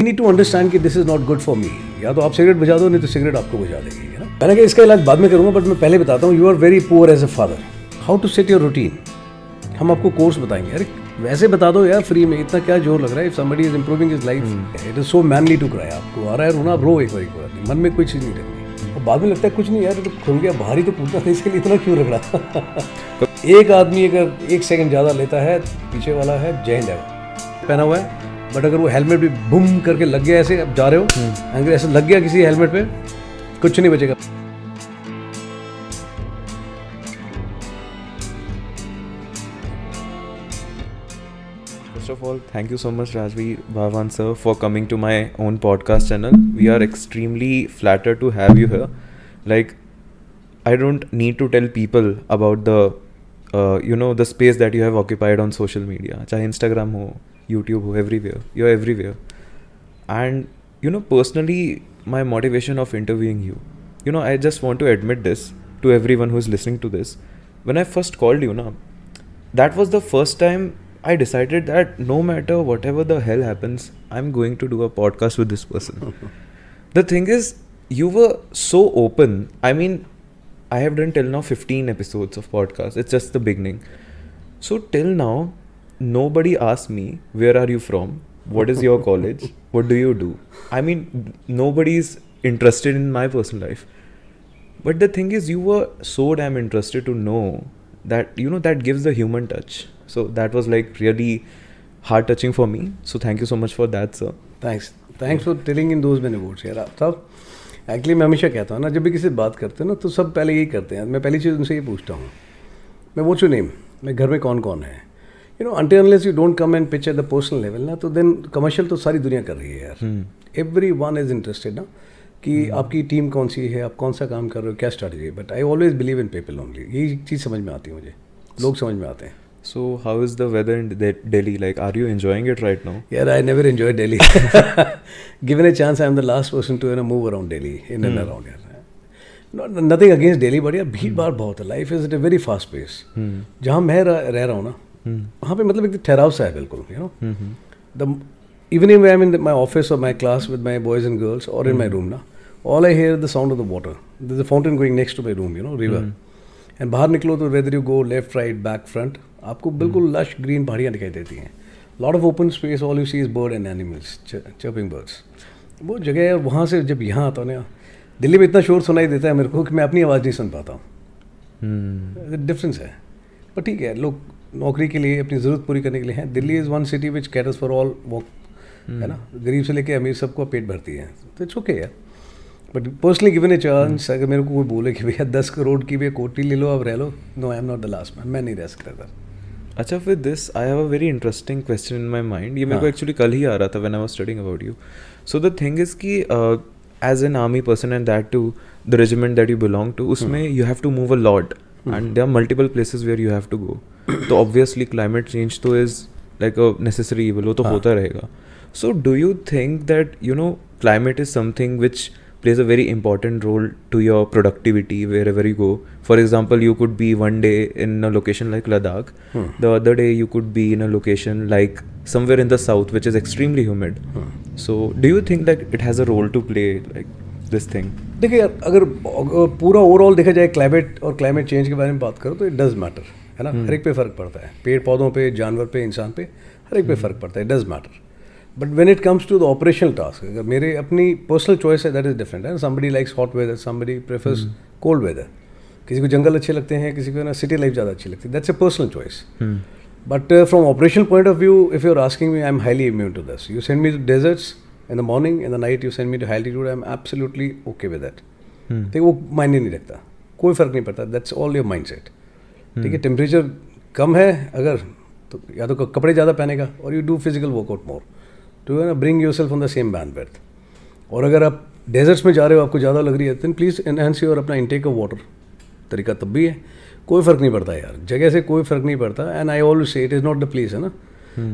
Need to understand कि this is not good for me. या तो आप सिगरेट बजा दो, नहीं तो सिगरेट आपको बजा देगी, है ना. मैंने कहा इसका इलाज बाद में करूँगा, बट मैं पहले बताता हूँ. You are very poor as a father. How to set your routine. हम आपको कोर्स बताएंगे. अरे वैसे बता दो यार, फ्री में. इतना क्या जोर लग रहा है. If somebody is improving his life, it is so manly to cry. आपको आ रहा है रोना, रो एक बार, मन में कोई चीज़ नहीं रखनी. और बाद में लगता है कुछ नहीं यार, तो खुल गया, बाहर ही तो पूछना था, इसके लिए इतना क्यों रगड़ा. एक आदमी अगर 1 सेकंड ज़्यादा लेता है, पीछे वाला है जय हिंद पहना हुआ है, बट अगर वो हेलमेट भी बूम करके लग गया, ऐसे अब जा रहे हो, अगर ऐसे लग गया किसी हेलमेट पे, कुछ नहीं बचेगा. First of all, thank you so much, Rajveer Bhavan sir, for coming to my own podcast channel. We are extremely flattered to have you here. Like, I don't need to tell people about the, the space that you have occupied on social media. चाहे Instagram हो, YouTube हो, everywhere. You're everywhere. And, personally, my motivation of interviewing you, I just want to admit this to everyone who's listening to this. When I first called you, that was the first time I decided that no matter whatever the hell happens, I'm going to do a podcast with this person. The thing is, you were so open. I mean, I have done till now 15 episodes of podcast. It's just the beginning. So till now, nobody asked me, where are you from? What is your college? What do you do? I mean, nobody's interested in my personal life. But the thing is, you were so damn interested to know that, that gives the human touch. So that was like really heart touching for me. So thank you so much for that, sir. Thanks for telling in those many words यार. साहब actually मैं हमेशा कहता हूँ ना, जब भी किसी से बात करते हैं ना, तो सब पहले यही करते हैं. मैं पहली चीज़ उनसे ये पूछता हूँ, मैं व्हाट्स योर नेम, मैं घर में कौन कौन है. until unless you don't come and pitch at the personal level ना, तो then कमर्शियल तो सारी दुनिया कर रही है यार. Everyone is interested ना, कि आपकी टीम कौन सी है, आप कौन सा काम कर रहे हो, क्या स्ट्रैटेजी है. But I always believe in people only. यही चीज़ समझ में आती है मुझे, लोग समझ में आते हैं. So how is the weather in Delhi? Like, are you enjoying it right now? Yeah, I never enjoy Delhi. Given a chance, I am the last person to move around Delhi, in and around here. Nothing against Delhi, but यार भीड़ भाड़ बहुत है. Life is at a very fast pace. जहाँ मैं रह रहा हूँ ना, वहाँ पे मतलब एक ठहराव सा है बिल्कुल. Even if I am in my office or my class with my boys and girls or in my room ना, all I hear is the sound of the water. There's a fountain going next to my room, river. And बाहर निकलो तो whether you go left, right, back, front, आपको बिल्कुल lush green पहाड़ियाँ दिखाई देती हैं. Lot of open space, all you see is bird and animals, chirping birds. वो जगह है. वहाँ से जब यहाँ आता हूँ ना, दिल्ली में इतना शोर सुनाई देता है मेरे को कि मैं अपनी आवाज़ नहीं सुन पाता हूँ. डिफरेंस है. पर ठीक है, लोग नौकरी के लिए, अपनी ज़रूरत पूरी करने के लिए हैं. Delhi is one city which caters for all walk, है ना. गरीब से लेके अमीर सबको पेट भरती है. तो इट्स ओके यार. But personally given a chance, अगर मेरे को कोई बोले कि भैया 10 करोड़ की भी कोठी ले लो, अब रह लो, no I am not the last man. मैं नहीं रह सकता था. अच्छा, with this I have a very interesting question in my mind. ये मेरे को actually कल ही आ रहा था when I was studying about you. So the thing is कि as an army person and that too the regiment that you belong to, उसमें you have to move a lot and there are multiple places where you have to go. तो obviously climate change तो is like a necessary evil, वो तो होता रहेगा. So do you think that climate is something which plays a very important role to your productivity wherever you go? For example, you could be one day in a location like Ladakh, the other day you could be in a location like somewhere in the south which is extremely humid. So do you think that it has a role to play, like this thing? देखिए यार, अगर पूरा overall देखा जाए climate और climate change के बारे में बात करो तो इट डज मैटर, है ना. हर एक पे फ़र्क पड़ता है. पेड़ पौधों पे, जानवर पे, इंसान पे, हर एक पे फ़र्क पड़ता है. It does matter. But when it comes to the operational task, अगर मेरे अपनी पर्सनल चॉइस है, दैट इज डिफरेंट. है somebody likes hot weather, somebody prefers cold weather. किसी को जंगल अच्छे लगते हैं, किसी को ना सिटी लाइफ ज़्यादा अच्छी लगती है. That's a personal choice. But from operational point of view, if you are asking me, I am highly immune to this. You send me to deserts in the morning, in the night you send me to high altitude, I am absolutely okay with that. ठीक है, वो मायने नहीं रखता, कोई फ़र्क नहीं पड़ता. That's all your mind set. ठीक है, टेम्परेचर कम है अगर, तो या तो कपड़े ज़्यादा पहनेगा, और you do physical workout more to bring yourself on the same bandwidth. और अगर आप डेजर्ट्स में जा रहे हो, आपको ज़्यादा लग रही है, देन प्लीज़ एनहांस योर अपना इंटेक ऑफ वाटर. तरीका तब भी है, कोई फ़र्क नहीं पड़ता यार, जगह से कोई फ़र्क नहीं पड़ता. And I always say it is not the place, है ना.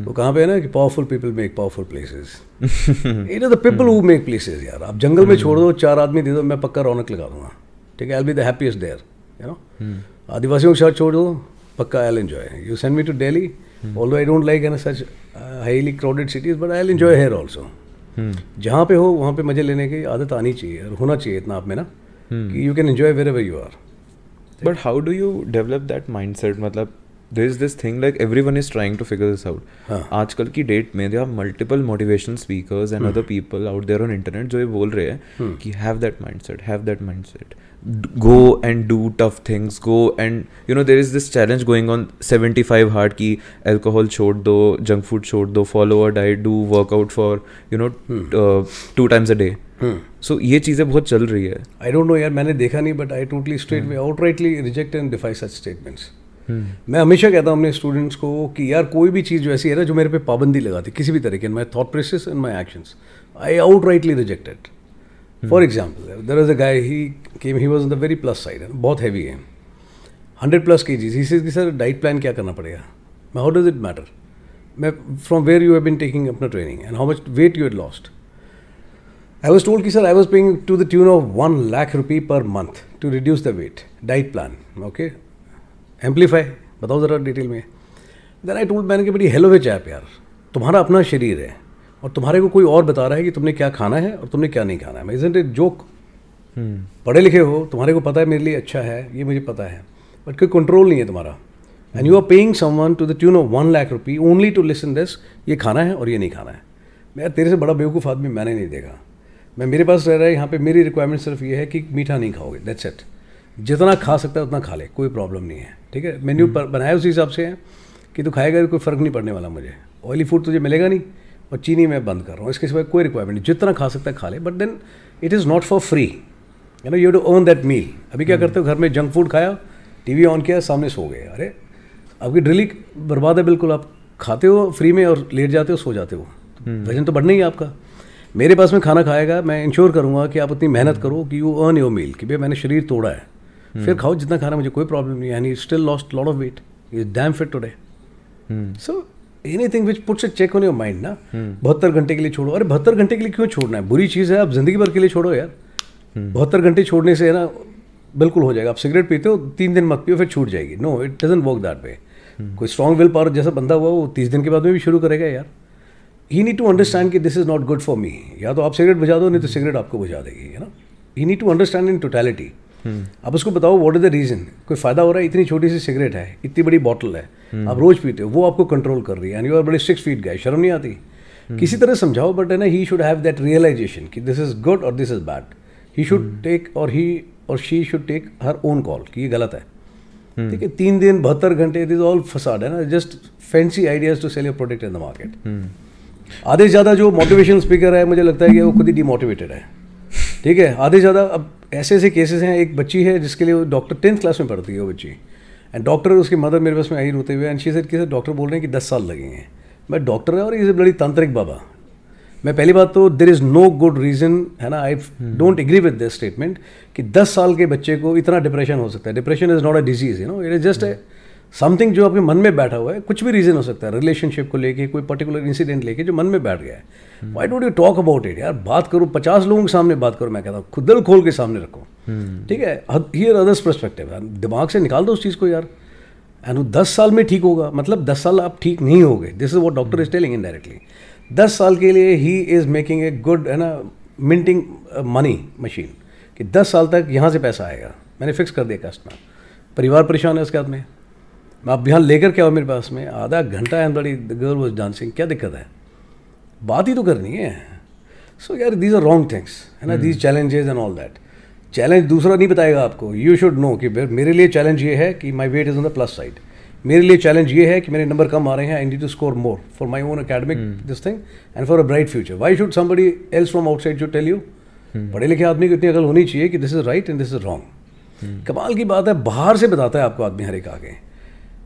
तो कहाँ पे है ना कि powerful people make powerful places. It is the people who make places. यार आप जंगल में छोड़ दो, 4 आदमी दे दो, मैं पक्का रौनक लगा दूंगा. ठीक है, I will be the happiest there, you know. आदिवासियों के साथ छोड़ दो, पक्का I will enjoy. You send me to Delhi, although I don't like such highly crowded cities, but I'll enjoy here also. जहाँ पे हो वहाँ पे मज़े लेने की आदत आनी चाहिए और होना चाहिए इतना आप में ना कि you can enjoy wherever you are. But how do you develop that mindset? मतलब there is this thing like everyone is trying to figure this out. आजकल की डेट में there are multiple motivational speakers and other people out there on internet जो ये बोल रहे हैं कि have that mindset, go and do tough things, go and you know there is this challenge going on 75 hard की alcohol छोड़ दो, junk food छोड़ दो, follow a diet, do workout for you know 2 times a day. So ये चीज़ें बहुत चल रही है. I don't know यार, मैंने देखा नहीं, but I totally outrightly reject and defy such statements. मैं हमेशा कहता हूँ अपने स्टूडेंट्स को कि यार कोई भी चीज़ जो ऐसी है ना जो मेरे पे पाबंदी लगाती किसी भी तरीके in my thought process in my actions, I outrightly reject it. For example there is a guy, he was on the very plus side, बहुत हैवी है, 100+ kgs. ही सेज कि सर डाइट प्लान क्या करना पड़ेगा. मैं how does it matter, मैं from where you have been taking अपना training and how much weight you had lost. I was told कि sir I was paying to the tune of 1 lakh rupee per month to reduce the weight, diet plan. Okay, amplify बताओ ज़रा detail में. Then I told, मैंने कि बड़ी hello विच app यार, तुम्हारा अपना शरीर है और तुम्हारे को कोई और बता रहा है कि तुमने क्या खाना है और तुमने क्या नहीं खाना है. Isn't it joke? पढ़े लिखे हो, तुम्हारे को पता है मेरे लिए अच्छा है, ये मुझे पता है, बट कोई कंट्रोल नहीं है तुम्हारा. And you are paying someone to the tune of 1 lakh rupee only to listen this, ये खाना है और ये नहीं खाना है. मैं तेरे से बड़ा बेवकूफ़ आदमी मैंने नहीं देखा. मैं मेरे पास रह रहा है यहाँ पे, मेरी रिक्वायरमेंट सिर्फ ये है कि मीठा नहीं खाओगे, दैट्स इट. जितना खा सकता है उतना खा ले, कोई प्रॉब्लम नहीं है. ठीक है, मेन्यू बनाया उसी हिसाब से है कि तू खाएगा, कोई फ़र्क नहीं पड़ने वाला मुझे. ऑयली फूड तुझे मिलेगा नहीं और चीनी मैं बंद कर रहा हूँ, इसके सिवाय कोई रिक्वायरमेंट नहीं. जितना खा सकता है खा ले, but then it is not for free, you know, you have to earn that meal. अभी क्या करते हो, घर में जंक फूड खाया, टीवी ऑन किया, सामने सो गए. अरे आपकी ड्रिली बर्बाद है बिल्कुल. आप खाते हो फ्री में और लेट जाते हो, सो जाते हो, वजन तो बढ़ना ही है आपका. मेरे पास में खाना खाएगा, मैं इंश्योर करूँगा कि आप उतनी मेहनत करो कि यू अर्न योर मील, कि भाई मैंने शरीर तोड़ा है, फिर खाओ जितना खाना, मुझे कोई प्रॉब्लम नहीं है. And he still lost lot of weight, he is damn fit today. So anything which puts a check on your mind ना. 72 घंटे के लिए छोड़ो. अरे 72 घंटे के लिए क्यों छोड़ना है, बुरी चीज़ है. आप जिंदगी भर के लिए छोड़ो यार. 72 घंटे छोड़ने से है ना बिल्कुल हो जाएगा. आप सिगरेट पीते हो 3 दिन मत पियो, फिर छूट जाएगी. No, it doesn't work that way. कोई स्ट्रॉन्ग विल पावर जैसा बंदा हुआ वो 30 दिन के बाद में भी शुरू करेगा यार. ही नीड टू अंडरस्टैंड कि this is not good for me. या तो आप सिगरेट बुझा दो, नहीं तो सिगरेट आपको बुझा देगी, है ना. He need to understand in totality. आप उसको बताओ व्हाट इज द रीज़न, कोई फ़ायदा हो रहा है, इतनी छोटी सी सिगरेट है, इतनी बड़ी बॉटल है, आप रोज़ पीते हो, वो आपको कंट्रोल कर रही है. एंड यू आर बड़े 6 feet गए, शर्म नहीं आती. किसी तरह समझाओ, बट है ना, he should have that realization कि this is good or this is bad. He should take he और she should take her own call कि ये गलत है. ठीक है, 3 दिन 72 घंटे, इट इज ऑल फसाड, है ना, just fancy ideas to sell your product in the market. आधे से ज़्यादा जो मोटिवेशनल स्पीकर है, मुझे लगता है कि वो खुद ही डिमोटिवेटेड है. ठीक है, आधे ज़्यादा. अब ऐसे ऐसे केसेस हैं. एक बच्ची है जिसके लिए डॉक्टर 10th क्लास में पढ़ती है वो बच्ची, एंड डॉक्टर उसकी मदर मेरे पास में आई रोते हुए, एंड शी सेड कि डॉक्टर बोल रहे हैं कि 10 साल लगेंगे. मैं डॉक्टर है और ये बड़ी तांत्रिक बाबा. मैं पहली बात तो there is no good reason, है ना, I don't agree with this statement कि 10 साल के बच्चे को इतना डिप्रेशन हो सकता है. Depression is not a disease, you know, it is just a something जो आपके मन में बैठा हुआ है. कुछ भी रीज़न हो सकता है, रिलेशनशिप को लेके, कोई पर्टिकुलर इंसिडेंट लेके जो मन में बैठ गया है. Why don't you talk about it यार. बात करो, 50 लोगों के सामने बात करो. मैं कहता हूँ खुद दिल खोल के सामने रखो. ठीक है, हियर अदर्स पर्सपेक्टिव, दिमाग से निकाल दो उस चीज़ को यार. एंड वो 10 साल में ठीक होगा, मतलब 10 साल आप ठीक नहीं होगे. This is what doctor is telling indirectly. 10 साल के लिए he is making a good, है ना, मिंटिंग मनी मशीन, कि 10 साल तक यहाँ से पैसा आएगा. मैंने फिक्स कर दिया कस्टमर. परिवार परेशान है उसके हाथ में. आप यहाँ लेकर क्या हो मेरे पास में, आधा घंटा एंड बड़ी गर्ल वाज डांसिंग, क्या दिक्कत है, बात ही तो करनी है. सो यार दीज आर रॉन्ग थिंग्स, है ना, these challenges and all that. Challenge दूसरा नहीं बताएगा आपको. यू शुड नो कि मेरे लिए चैलेंज ये है कि my weight is on the plus side. मेरे लिए चैलेंज ये है कि मेरे नंबर कम आ रहे हैं, I need to score more for my own academic this thing and for a bright future. Why should somebody else from outside should tell you. पढ़े लिखे आदमी को इतनी अकल होनी चाहिए कि this is right and this is wrong. कमाल की बात है, बाहर से बताता है आपको आदमी हर एक आगे.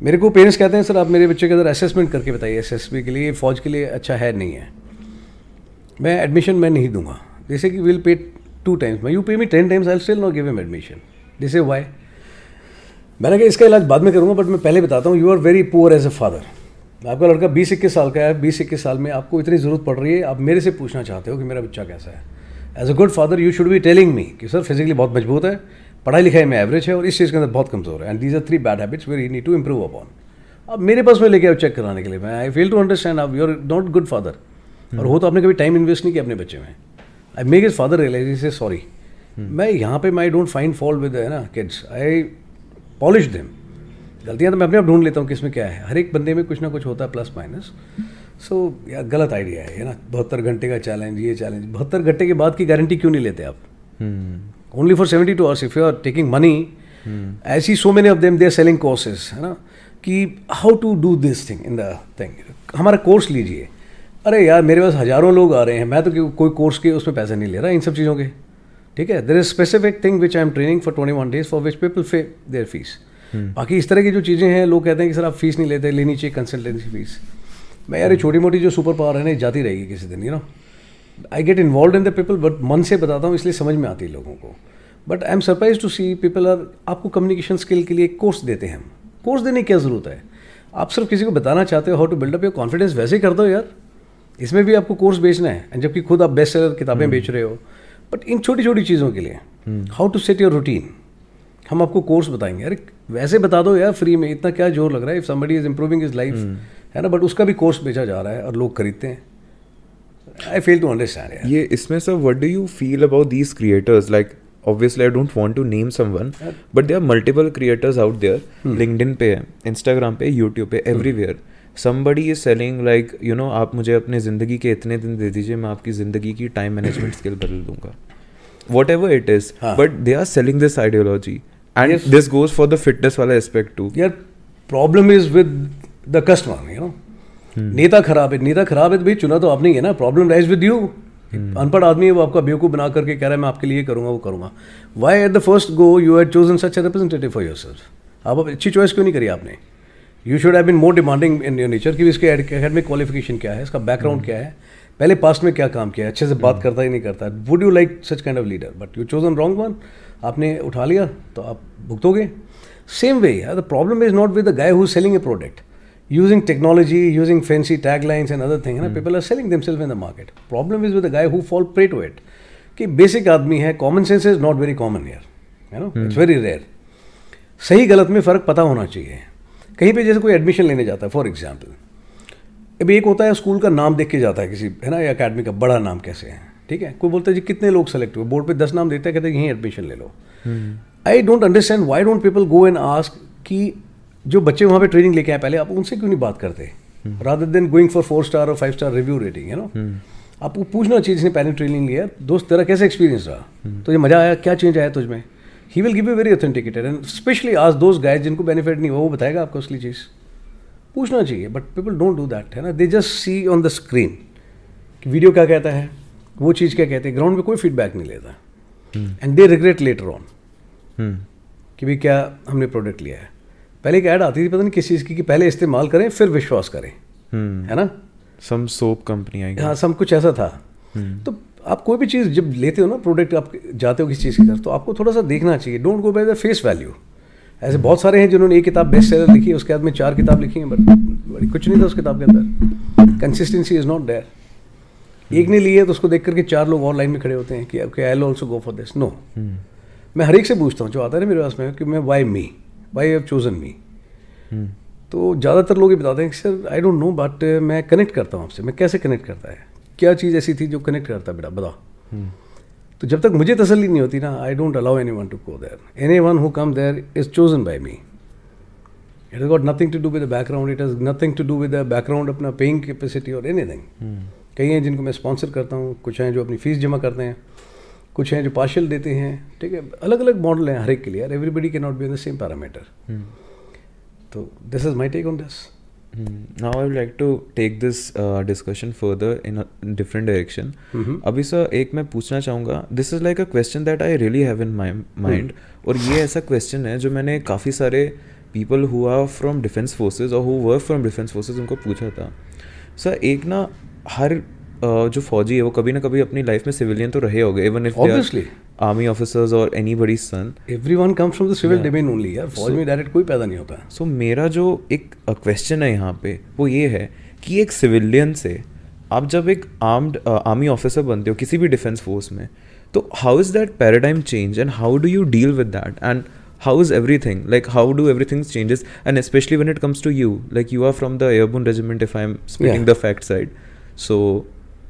मेरे को पेरेंट्स कहते हैं सर आप मेरे बच्चे के अंदर असेसमेंट करके बताइए, एसएसबी के लिए, फौज के लिए अच्छा है नहीं है. मैं एडमिशन मैं नहीं दूंगा. जैसे कि विल पे 2 times, यू पे मी 10 times, I still not give him admission. This is why. मैंने कहा इसका इलाज बाद में करूँगा, बट मैं पहले बताता हूँ, you are very poor as a father. आपका लड़का 20-21 साल का है, 20-21 साल में आपको इतनी ज़रूरत पड़ रही है, आप मेरे से पूछना चाहते हो कि मेरा बच्चा कैसा है. As a good father you should be telling me कि सर फिजिकली बहुत मजबूत है, पढ़ाई लिखाई में एवरेज है और इस चीज़ के अंदर बहुत कमज़ोर है. And these are 3 bad habits where you need to improve upon. अब मेरे पास में लेके आओ चेक कराने के लिए. मैं आई फेल टू अंडरस्टैंड, आप you are not good father. और हो तो आपने कभी टाइम इन्वेस्ट नहीं किया अपने बच्चे में. I make his father realise से सॉरी, मैं यहाँ पे I don't find fault with है ना किड्स, आई पॉलिश देम. गलतियाँ तो मैं अपने आप ढूंढ लेता हूँ किसमें क्या है, हर एक बंदे में कुछ ना कुछ होता है प्लस माइनस. सो यार गलत आइडिया है ना, 72 घंटे का चैलेंज, ये चैलेंज 72 घंटे के बाद की गारंटी क्यों नहीं लेते आप? Only for 72 hours if you are taking money. ऐसी so many of them they are selling courses, है ना, कि how to do this thing in the thing. हमारा कोर्स लीजिए. अरे यार मेरे पास हज़ारों लोग आ रहे हैं, मैं तो कोई कोर्स के उसमें पैसे नहीं ले रहा इन सब चीज़ों के. ठीक है, there is specific thing which I am training for 21 days for which people pay their fees. बाकी इस तरह की जो चीज़ें हैं, लोग कहते हैं कि सर आप फीस नहीं लेते, लेनी चाहिए कंसल्टेंसी फीस. मैं यार ये छोटी मोटी जो सुपर पावर है ना, जाती रहेगी किसी दिन, you know. I get involve in the people, but मन से बताता हूँ इसलिए समझ में आती है लोगों को. But I am surprise to see people are, आपको कम्युनिकेशन स्किल के लिए एक कोर्स देते हैं. कोर्स देने की क्या ज़रूरत है? आप सिर्फ किसी को बताना चाहते हो how to build up your confidence, वैसे ही कर दो यार. इसमें भी आपको कोर्स बेचना है, जबकि खुद आप बेस्ट सेलर किताबें बेच रहे हो. बट इन छोटी छोटी चीज़ों के लिए how to set your routine, हम आपको कोर्स बताएंगे. अरे वैसे बता दो यार फ्री में, इतना क्या जोर लग रहा है? If somebody is improving his life, है ना, बट उसका भी कोर्स बेचा जा रहा है और लोग खरीदते हैं. आई फेल टू अंडरस्टैंड यार. ये इसमें sir what do you feel about these creators? Like obviously I don't want to name someone, but there are multiple creators out there. LinkedIn पे है, Instagram पे, YouTube पे, everywhere. Somebody is selling like, you know, आप मुझे अपने ज़िंदगी के इतने दिन दे दीजिए, मैं आपकी ज़िंदगी की टाइम मैनेजमेंट स्किल बदल दूंगा. Whatever it is, but they are selling this ideology. And this goes for the fitness वाला aspect too. यार problem is with the customer, you know. नेता खराब है, नेता खराब है तो भाई चुना तो आपने ही है ना. Problem rise with you. अनपढ़ आदमी है वो, आपका बेवकूफ़ बना करके कह रहा है मैं आपके लिए करूँगा, वो करूँगा. Why at the first go you had chosen such a representative for yourself? आप अच्छी चॉइस क्यों नहीं करी आपने? You should have been more demanding in your nature कि इसके एकेडमिक क्वालिफिकेशन क्या है, इसका बैकग्राउंड क्या है, पहले पास्ट में क्या काम किया है, अच्छे से बात करता ही नहीं करता. Would you like such kind of leader? But you chosen wrong one. आपने उठा लिया तो आप भुगतोगे. Same way the problem is not with the guy who is selling a product using technology, using fancy taglines and other things. People are selling themselves in the market. Problem is with the guy who fall prey to it. कि basic आदमी है, common sense is not very common here. You know, it's very rare. सही गलत में फ़र्क पता होना चाहिए. कहीं पे जैसे कोई एडमिशन लेने जाता है, फॉर एग्जाम्पल, अभी एक होता है स्कूल का नाम देख के जाता है किसी, है ना, या अकेडमी का बड़ा नाम कैसे है. ठीक है, कोई बोलता है जी कितने लोग सेलेक्ट हुए, बोर्ड पे 10 नाम देता है, कहते हैं यहीं एडमिशन ले लो. I don't understand why don't people go and ask कि जो बच्चे वहाँ पे ट्रेनिंग लेके आए पहले, आप उनसे क्यों नहीं बात करते, rather than going for 4 star और 5 star review rating, you know. आपको पूछना चाहिए जिसने पहले ट्रेनिंग लिया, दोस्त तेरा कैसे एक्सपीरियंस रहा, तुझे मजा आया, क्या चेंज आया तुझमें. He will give you very authenticated and specially आज दोस्त गाइज जिनको बेनिफिट नहीं हुआ, वो बताएगा आपको असली चीज़. पूछना चाहिए, but people don't do that, है ना. They just see on the screen कि वीडियो क्या कहता है, वो चीज़ क्या कहते हैं, ग्राउंड में कोई फीडबैक नहीं लेता. And they regret later on कि भाई क्या हमने प्रोडक्ट लिया है. पहले एक ऐड आती थी पता नहीं किस चीज़ की कि पहले इस्तेमाल करें फिर विश्वास करें, है ना. सम सोप कंपनी आई, हाँ, सब कुछ ऐसा था. तो आप कोई भी चीज़ जब लेते हो ना, प्रोडक्ट आप जाते हो किसी चीज़ की तरफ, तो आपको थोड़ा सा देखना चाहिए. Don't go by the face value. ऐसे बहुत सारे हैं जिन्होंने एक किताब बेस्ट सेलर लिखी है, उसके बाद में 4 किताब लिखी हैं, बट कुछ नहीं था उस किताब के अंदर. Consistency is not there. एक ने ली है तो उसको देख करके 4 लोग और लाइन में खड़े होते हैं कि okay I will also go for this. No, मैं हर एक से पूछता हूँ जो आता है ना मेरे पास में कि मैं why me, why have chosen me. तो ज़्यादातर लोग ये बताते हैं कि sir I don't know, but मैं कनेक्ट करता हूँ आपसे. मैं कैसे कनेक्ट करता है, क्या चीज़ ऐसी थी जो कनेक्ट करता है बेटा, बताओ. तो जब तक मुझे तसल्ली नहीं होती ना, I don't allow anyone to go there. Anyone who come there is chosen by me. It has got nothing to do with the background, it has nothing to do with the background अपना paying capacity और anything. कई हैं जिनको मैं sponsor करता हूँ, कुछ हैं जो अपनी फीस जमा करते हैं, कुछ हैं जो पार्शियल देते हैं. ठीक है, अलग अलग मॉडल हैं हर एक के लिए. Everybody can not be on the same parameter. So this is my take on this. Now I would like to take this discussion further in a different direction. अभी सर एक मैं पूछना चाहूँगा, this is like a question that I really have in my mind. और ये ऐसा question है जो मैंने काफ़ी सारे people who are from defense forces or who were from defense forces उनको पूछा था. सर एक ना हर जो फौजी है वो कभी ना कभी अपनी लाइफ में सिविलियन तो रहे होंगे, even if they are army officers और anybody's son. Everyone comes from the civil domain only यार. फौज में डायरेक्ट कोई पैदा नहीं होता. सो मेरा जो एक क्वेश्चन है यहाँ पे वो ये है कि एक सिविलियन से आप जब एक आर्म्ड आर्मी ऑफिसर बनते हो किसी भी डिफेंस फोर्स में, तो how is that paradigm change and how do you deal with that and how is everything, like how do everything changes, and especially when it comes to you, like you are from the airborne regiment if I'm speaking the fact side. So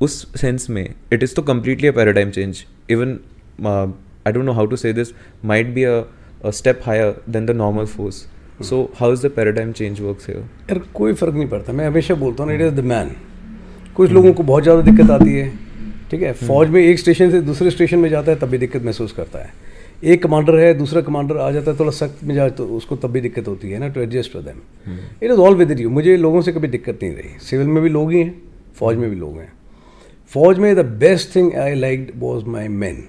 उस sense में it is तो completely a paradigm change. Even I don't know how to say this, might be a step higher than the normal force. So how is the paradigm change works here? यार कोई फ़र्क नहीं पड़ता. मैं हमेशा बोलता हूँ इट इज़ द मैन. कुछ लोगों को बहुत ज़्यादा दिक्कत आती है, ठीक है. फौज में एक स्टेशन से दूसरे स्टेशन में जाता है तब भी दिक्कत महसूस करता है. एक कमांडर है, दूसरा कमांडर आ जाता है थोड़ा सख्त मिजाज, तो उसको तब भी दिक्कत होती है ना, to adjust with them. It is all with you. मुझे लोगों से कभी दिक्कत नहीं रही. सिविल में भी लोग ही हैं, फौज में भी लोग हैं. फौज में the best thing I liked was my man.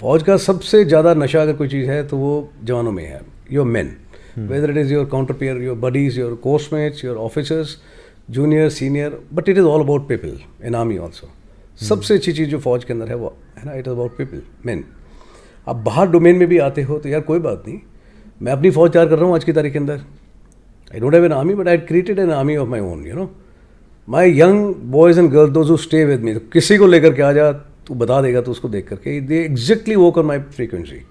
फौज का सबसे ज़्यादा नशा अगर कोई चीज़ है तो वो जवानों में है. Your man, whether it is your counter pair, your buddies, your coursemates, your officers, junior, senior, but it is all about people in army also. सबसे अच्छी चीज़ जो फौज के अंदर है वो है ना, it is about people, man. अब बाहर डोमेन में भी आते हो तो यार कोई बात नहीं, मैं अपनी फौज तैयार कर रहा हूँ आज की तारीख के अंदर. I don't have an army but I created an army of my own. You know, my young boys and girls, those who stay with me, तो किसी को लेकर के आ जा, तू बता देगा तो उसको देख करके they exactly work on my frequency.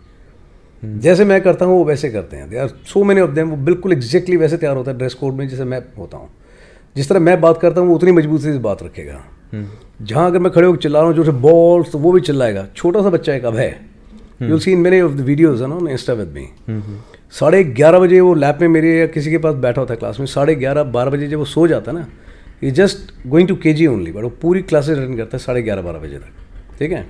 जैसे मैं करता हूँ वो वैसे करते हैं. They are so many of them, वो बिल्कुल एग्जैक्टली वैसे तैयार होता है ड्रेस कोड में जैसे मैं होता हूँ. जिस तरह मैं बात करता हूँ वो उतनी मजबूती से बात रखेगा. जहाँ अगर मैं खड़े होकर चिल्ला रहा हूँ जो से बॉल्स, तो वो भी चिल्लाएगा. छोटा सा बच्चा एक अब है, you will see in many of the videos है ना इंस्टा विद मी. 11:30 बजे वो लैब में मेरे या किसी के पास बैठा होता है क्लास में. 11:30-12 बजे जब वो सो जाता है ना, ये just going to KG only, but वो पूरी क्लासेज रन करता है 11:30-12 बजे तक. ठीक है,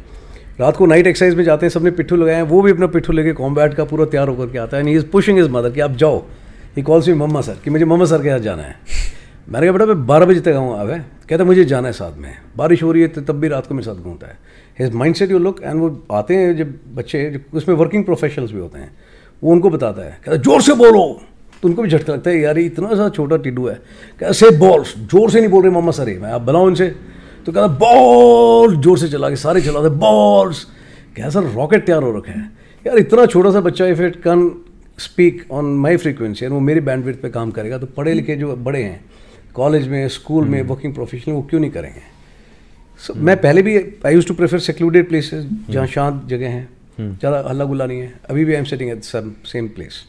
रात को नाइट एक्सरसाइज में जाते हैं, सबने पिट्ठू लगाए हैं, वो भी अपना पिट्ठू लेके कॉम्बैट का पूरा तैयार होकर के आता है. And he is pushing his mother कि आप जाओ. He calls me mamma sir, कि मुझे मम्मा सर के साथ जाना है. मैंने कहा बेटा मैं 12 बजे तक आऊँ. अब है, कहता मुझे जाना है साथ में, बारिश हो रही है तो तब भी रात को मेरे साथ घूमता है. His mind set you look. And वो आते हैं जब बच्चे, उसमें वर्किंग प्रोफेशनल्स भी होते हैं, वो उनको बताता है, कहता जोर से बोलो. तो उनको भी झटका लगता है, यार ये इतना सा छोटा टिड्डू है, कहता से बॉल्स, जोर से नहीं बोल रहे मम्मा सर ही, मैं आप बुलाओ इनसे. तो कहता बॉल, जोर से चला के सारे चलाते बॉल्स. क्या सर रॉकेट तैयार हो रखा है यार. इतना छोटा सा बच्चा if it can speak on my frequency और वो मेरी बैंडविड्थ पे काम करेगा, तो पढ़े लिखे जो बड़े हैं कॉलेज में, स्कूल में, वर्किंग प्रोफेशनल, वो क्यों नहीं करेंगे. So, मैं पहले भी I use to prefer secluded places जहाँ शांत जगह हैं, ज़्यादा हल्ला गुल्ला नहीं है. अभी भी I am sitting at same place.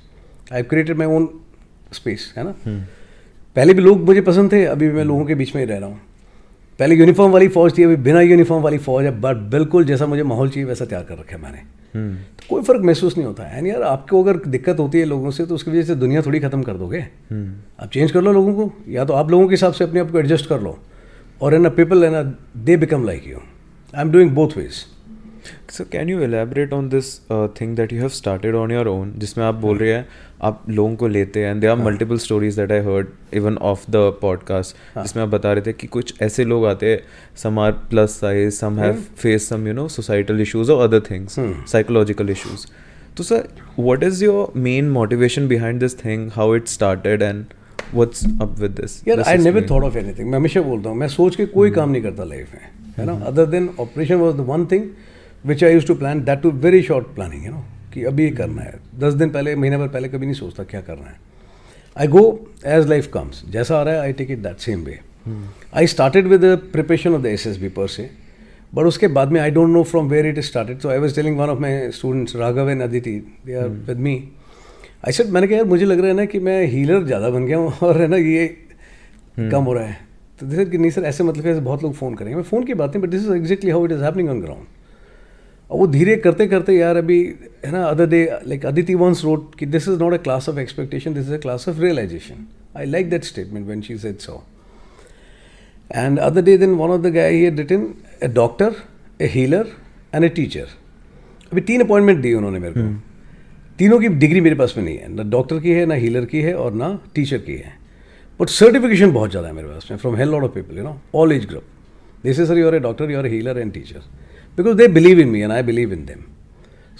I have created my own space, है ना. पहले भी लोग मुझे पसंद थे, अभी भी मैं लोगों के बीच में ही रह रहा हूँ. पहले यूनिफॉर्म वाली फौज थी, अभी बिना यूनिफॉर्म वाली फौज है, बट बिल्कुल जैसा मुझे माहौल चाहिए वैसा तैयार कर रखा है मैंने. तो कोई फ़र्क महसूस नहीं होता है. यार आपको अगर दिक्कत होती है लोगों से, तो उसकी वजह से दुनिया थोड़ी ख़त्म कर दोगे. आप चेंज कर लो लोगों को, या तो आप लोगों के हिसाब से अपने आप को एडजस्ट कर लो, और and people and they become like you. I am doing both ways. So can you elaborate on this thing that you have started on your own, जिसमें आप बोल रहे हैं आप लोगों को लेते हैं, and there are multiple stories that I heard even off the podcast, जिसमें आप बता रहे थे कि कुछ ऐसे लोग आते हैं, some are plus size, some have faced some societal issues or other things, psychological issues. तो sir, what is your main motivation behind this thing, how it started and what's up with this? यार I never thought of anything. मैं हमेशा बोलता हूँ, मैं सोच के कोई काम नहीं करता लाइफ में, है ना. other than operation was the one thing which I used to plan, that to very short planning, कि अभी ये करना है. 10 दिन पहले, महीने भर पहले कभी नहीं सोचता क्या करना है. I go as life comes, जैसा आ रहा है I take it that same way. I started with the preparation of the SSB per se, but उसके बाद में I don't know from where it started. So I was telling one of my students, Raghav and Aditi, they are with me. I said, मैंने कहा यार मुझे लग रहा है ना कि मैं हीलर ज़्यादा बन गया हूँ और है ना ये कम हो रहा है. तो दिस कि नहीं सर ऐसे मतलब कैसे बहुत लोग फ़ोन करेंगे. मैं फ़ोन की बात नहीं, but this is exactly how it is happening on ground. और वो धीरे करते करते यार अभी है ना, other day like Aditi once wrote कि this is not a class of expectation, this is a class of realization. I like that statement when she said so. And other day then one of the guy he had written a doctor, a healer and a teacher. अभी 3 appointment दी उन्होंने मेरे को. तीनों की degree मेरे पास में नहीं है, ना डॉक्टर की है, ना हीलर की है और ना टीचर की है, बट सर्टिफिकेशन बहुत ज़्यादा है मेरे पास में from hell lot of people, all age group. This is sir you are a doctor, you are a healer and teacher, because they believe in me and I believe in them.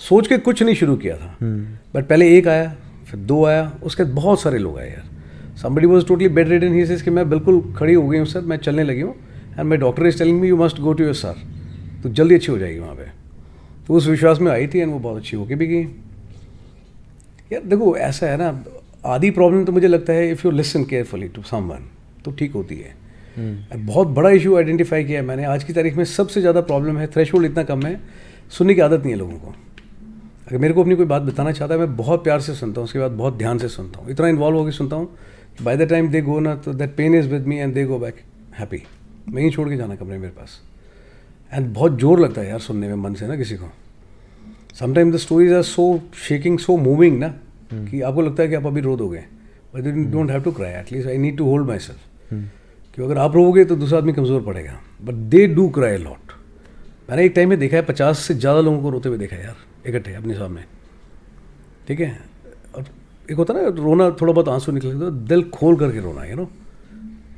सोच के कुछ नहीं शुरू किया था, but पहले एक आया, फिर 2 आया, उसके बाद बहुत सारे लोग आए यार. Somebody was totally bed ridden, he says कि मैं बिल्कुल खड़ी हो गई हूँ सर, मैं चलने लगी हूँ, and my doctor is telling me you must go to your sir, तो जल्दी अच्छी हो जाएगी वहाँ पे. तो उस विश्वास में आई थी एंड वो बहुत अच्छी होके भी गई. यार देखो ऐसा है ना, आधी प्रॉब्लम तो मुझे लगता है if you listen carefully to someone तो ठीक होती है. बहुत बड़ा इशू आइडेंटिफाई किया है मैंने. आज की तारीख में सबसे ज़्यादा प्रॉब्लम है, थ्रेशोल्ड इतना कम है, सुनने की आदत नहीं है लोगों को. अगर मेरे को अपनी कोई बात बताना चाहता है, मैं बहुत प्यार से सुनता हूँ, उसके बाद बहुत ध्यान से सुनता हूँ, इतना इन्वॉल्व होकर सुनता हूँ, बाय द टाइम दे गो ना, तो that pain is with me and they go back happy. मैं ही छोड़ के जाना कमरे मेरे पास। एंड बहुत जोर लगता है यार सुनने में मन से ना किसी को। Sometime the stories are so shaking, so moving ना, कि आपको लगता है कि आप अभी रो दोगे, but you don't have to cry, at least I need to hold myself. कि अगर आप रोगे तो दूसरा आदमी कमज़ोर पड़ेगा, but they do cry lot. मैंने एक टाइम में देखा है 50 से ज़्यादा लोगों को रोते हुए देखा है यार इकट्ठे अपने सामने, ठीक है। और एक होता है ना रोना, थोड़ा बहुत आंसू निकले तो दिल खोल करके रोना, you know,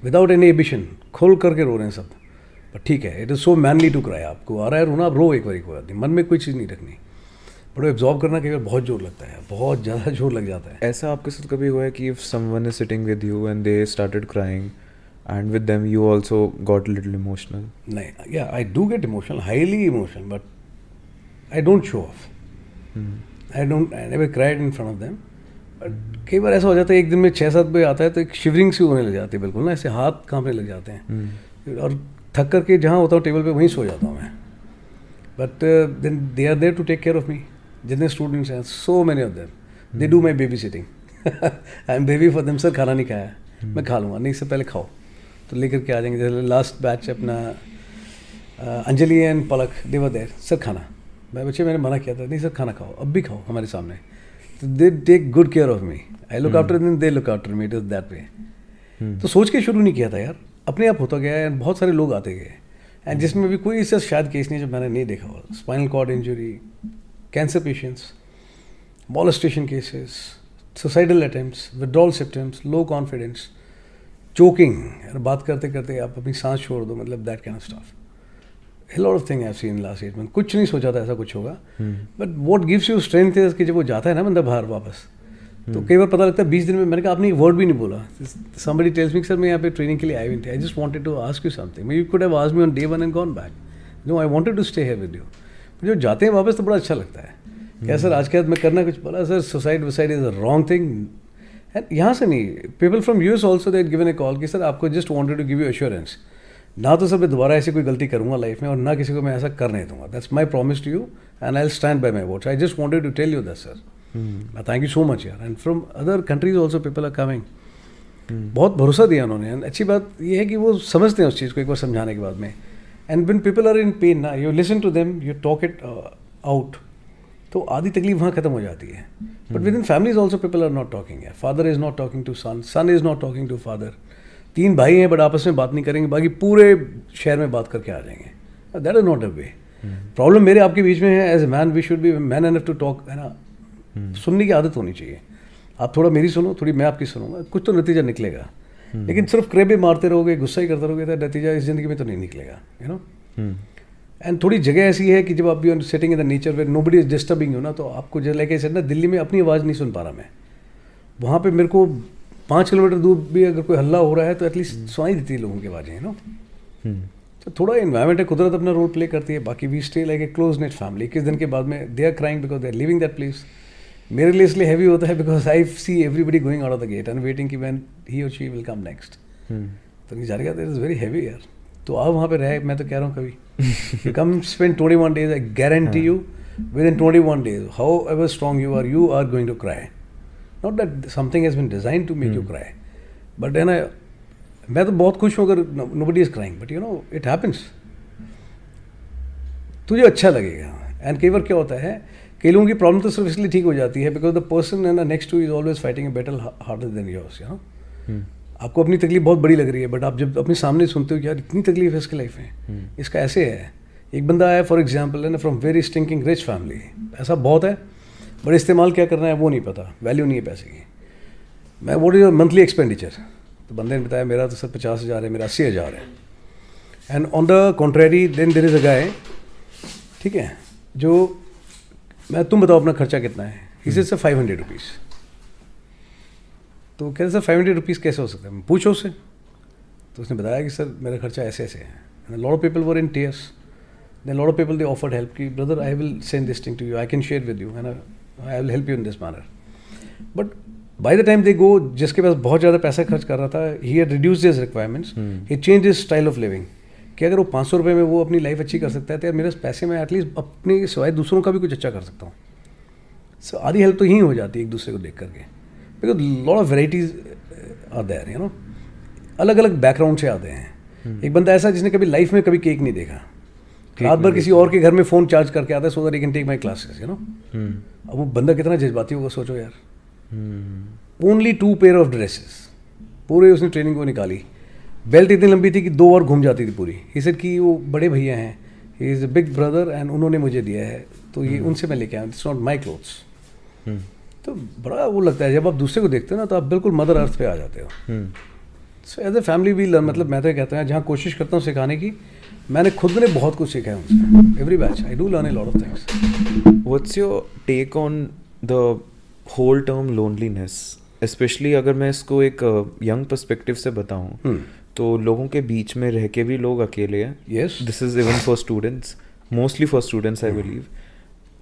without any inhibition, खोल करके रो रहे हैं सब। बट ठीक है, it is so manly to cry. आपको आ रहा है रोना, आप रो एक बार, मन में कोई चीज़ नहीं रखनी, बट एब्जॉर्ब करना कई बार बहुत जोर लगता है, बहुत ज़्यादा जोर लग जाता है। ऐसा आपके साथ कभी हुआ है कि if someone is sitting with you and they started crying and with them you also got a little emotional? नहीं, yeah, I do get emotional, highly emotional, but I don't show off. I never cried in front of them. But कई बार ऐसा हो जाता है, एक दिन में 6-7 बजे आता है तो एक शिवरिंग सी होने लग जाती है, बिल्कुल ना ऐसे हाथ कांपने लग जाते हैं, और थक करके जहाँ होता हूँ टेबल पे वहीं सो जाता हूँ मैं। But then they are there to take care of me. जितने स्टूडेंट्स हैं, so many of them, they do my babysitting. I am baby for them. Sir खाना नहीं खाया, मैं खा लूँगा, नहीं इससे पहले खाओ, तो लेकर के आ जाएंगे। जैसे लास्ट बैच अपना Anjali and Palak, they were there, sir खाना, मैं बच्चे मैंने मना किया था, नहीं सर खाना खाओ, अब भी खाओ हमारे सामने। तो they take good care of me, I look after them, they look after me, it is that way. तो सोच के शुरू नहीं किया था यार, अपने आप होता गया, एंड बहुत सारे लोग आते गए, एंड जिसमें भी कोई इससे शायद केस नहीं जो मैंने नहीं देखा हो। Spinal cord injury, cancer patients, molestation cases, suicidal attempts, withdrawal symptoms, low confidence, choking, बात करते करते आप अपनी सांस छोड़ दो, मतलब that kind of stuff. A lot of things I have seen last 8 months. कुछ नहीं सोचा था ऐसा कुछ होगा, but what gives you strength is कि जब वो जाता है ना बंदा बाहर वापस, तो कई बार पता लगता है 20 दिन में। मैंने कहा आपने एक वर्ड भी नहीं बोला। Somebody tells me सर मैं यहाँ पे ट्रेनिंग के लिए आई हुई थी, I just wanted to ask you something. You could have asked me on day 1 and gone back. No, I wanted to stay here with you. जो जाते हैं वापस तो बड़ा अच्छा लगता है, क्या सर आज के बाद मैं करना कुछ बोला, सर सुसाइड वुसाइड इज अ रॉन्ग थिंग। यहाँ से नहीं, people from US also they given a call कि सर आपको just wanted to give you assurance, ना तो सर मैं दोबारा ऐसी कोई गलती करूँगा लाइफ में, और ना किसी को मैं ऐसा कर नहीं दूंगा। That's my promise to you and I will stand by my words. I just wanted to tell you that sir, thank you so much यार। And from other countries also people are coming. बहुत भरोसा दिया उन्होंने, and अच्छी बात यह है कि वो समझते हैं उस चीज़ को एक बार समझाने के बाद में। And when people are in pain ना, you listen to them, you talk it out, तो आधी तकलीफ वहाँ खत्म हो जाती है। But within families also people are not talking है। Father is not talking to son, son is not talking to father. 3 भाई हैं बट आपस में बात नहीं करेंगे, बाकी पूरे शहर में बात करके आ जाएंगे। That is not a way. Problem मेरे आपके बीच में है, as a man we should be man enough to talk, है ना। सुनने की आदत होनी चाहिए। आप थोड़ा मेरी सुनो, थोड़ी मैं आपकी सुनूंगा, कुछ तो नतीजा निकलेगा। लेकिन सिर्फ क्रेबे मारते रहोगे, गुस्सा ही करते रहोगे, तो नतीजा इस ज़िंदगी में तो नहीं निकलेगा, यू नो। एंड थोड़ी जगह ऐसी है कि जब आप भी setting in the nature where nobody is disturbing you ना, तो आपको जो लाइक ऐसे ना, दिल्ली में अपनी आवाज़ नहीं सुन पा रहा मैं, वहाँ पे मेरे को 5 किलोमीटर दूर भी अगर कोई हल्ला हो रहा है तो एटलीस्ट सुनाई देती है लोगों की आवाज़ें, यू नो। तो थोड़ा इन्वायरमेंट है, कुदरत अपना रोल प्ले करती है, बाकी we stay like a close knit family. किस दिन के बाद में they are crying because they are living that place. मेरे लिए इसलिए हैवी होता है because I see everybody going out of the gate and waiting कि व्हेन ही और शी विल कम नेक्स्ट। तो नहीं जाएगा, दैट इज़ वेरी हैवी यार। तो आप वहाँ पे रहे, मैं तो कह रहा हूँ कभी come spend 21 days, I guarantee you within 21 days, however strong you are going to cry. Not that something has been design to make you cry, but है ना, मैं तो बहुत खुश हूँ अगर nobody is crying, but you know it happens, तुझे अच्छा लगेगा। एंड कई बार क्या होता है, कई लोगों की प्रॉब्लम तो सिर्फ इसलिए ठीक हो जाती है because the person and next two is always fighting a battle harder than yours, you know. आपको अपनी तकलीफ बहुत बड़ी लग रही है, बट आप जब अपने सामने सुनते हो कि यार इतनी तकलीफ है इसकी लाइफ में, इसका ऐसे है। एक बंदा है फॉर एग्जाम्पल है ना, from very stinking rich family, ऐसा बहुत है, बट इस्तेमाल क्या करना है वो नहीं पता, वैल्यू नहीं है पैसे की। मैं what is your monthly expenditure, तो बंदे ने बताया मेरा तो सर 50,000 है, मेरा 80,000 है। And on the contrary then there is a guy, ठीक है, जो मैं तुम बताओ अपना खर्चा कितना है, इसे सर 500 रुपीज़। तो कहते सर 500 रुपीज़ कैसे हो सकता है, पूछो उससे। तो उसने बताया कि सर मेरा खर्चा ऐसे ऐसे है। Lot of people were in tears, then lot of people they offered help कि brother I will send this thing to you, I can share with you, है ना, I will help you in this manner. But by the time they go, जिसके पास बहुत ज़्यादा पैसा खर्च कर रहा था, he had reduced his requirements, he change his style of living, कि अगर वो 500 रुपये में वो अपनी लाइफ अच्छी कर सकता है, तो यार मेरे पैसे में एटलीस्ट अपने सिवाय दूसरों का भी कुछ अच्छा कर सकता हूँ। सो आधी हेल्प तो यहीं हो जाती है एक दूसरे को देख करके, because lot of varieties are there, you know. अलग अलग बैकग्राउंड से आते हैं, एक बंदा ऐसा जिसने कभी लाइफ में कभी केक नहीं देखा, रात भर किसी और के घर में फ़ोन चार्ज करके आता है so that he can take my classes, you know. अब वो बंदा कितना जज्बाती होगा सोचो यार। ओनली 2 पेयर ऑफ ड्रेसेस, पूरे उसने ट्रेनिंग को निकाली, बेल्ट इतनी लंबी थी कि 2 और घूम जाती थी पूरी। ही सेड कि वो बड़े भैया हैं, he is a big brother and उन्होंने मुझे दिया है, तो ये उनसे मैं लेके आया, इट्स नॉट माई क्लोथ्स। तो बड़ा वो लगता है जब आप दूसरे को देखते हो ना, तो आप बिल्कुल मदर अर्थ पे आ जाते हो। So as a family we learn, मतलब मैं तो कहता हूँ जहाँ कोशिश करता हूँ सिखाने की, मैंने खुद ने बहुत कुछ सीखा है उनसे। Every batch I do learn a lot of things. What's your take on the whole term loneliness, specially अगर मैं इसको एक यंग पर्सपेक्टिव से बताऊँ तो लोगों के बीच में रह के भी लोग अकेले हैं। Yes, this is even for students, mostly for students I believe.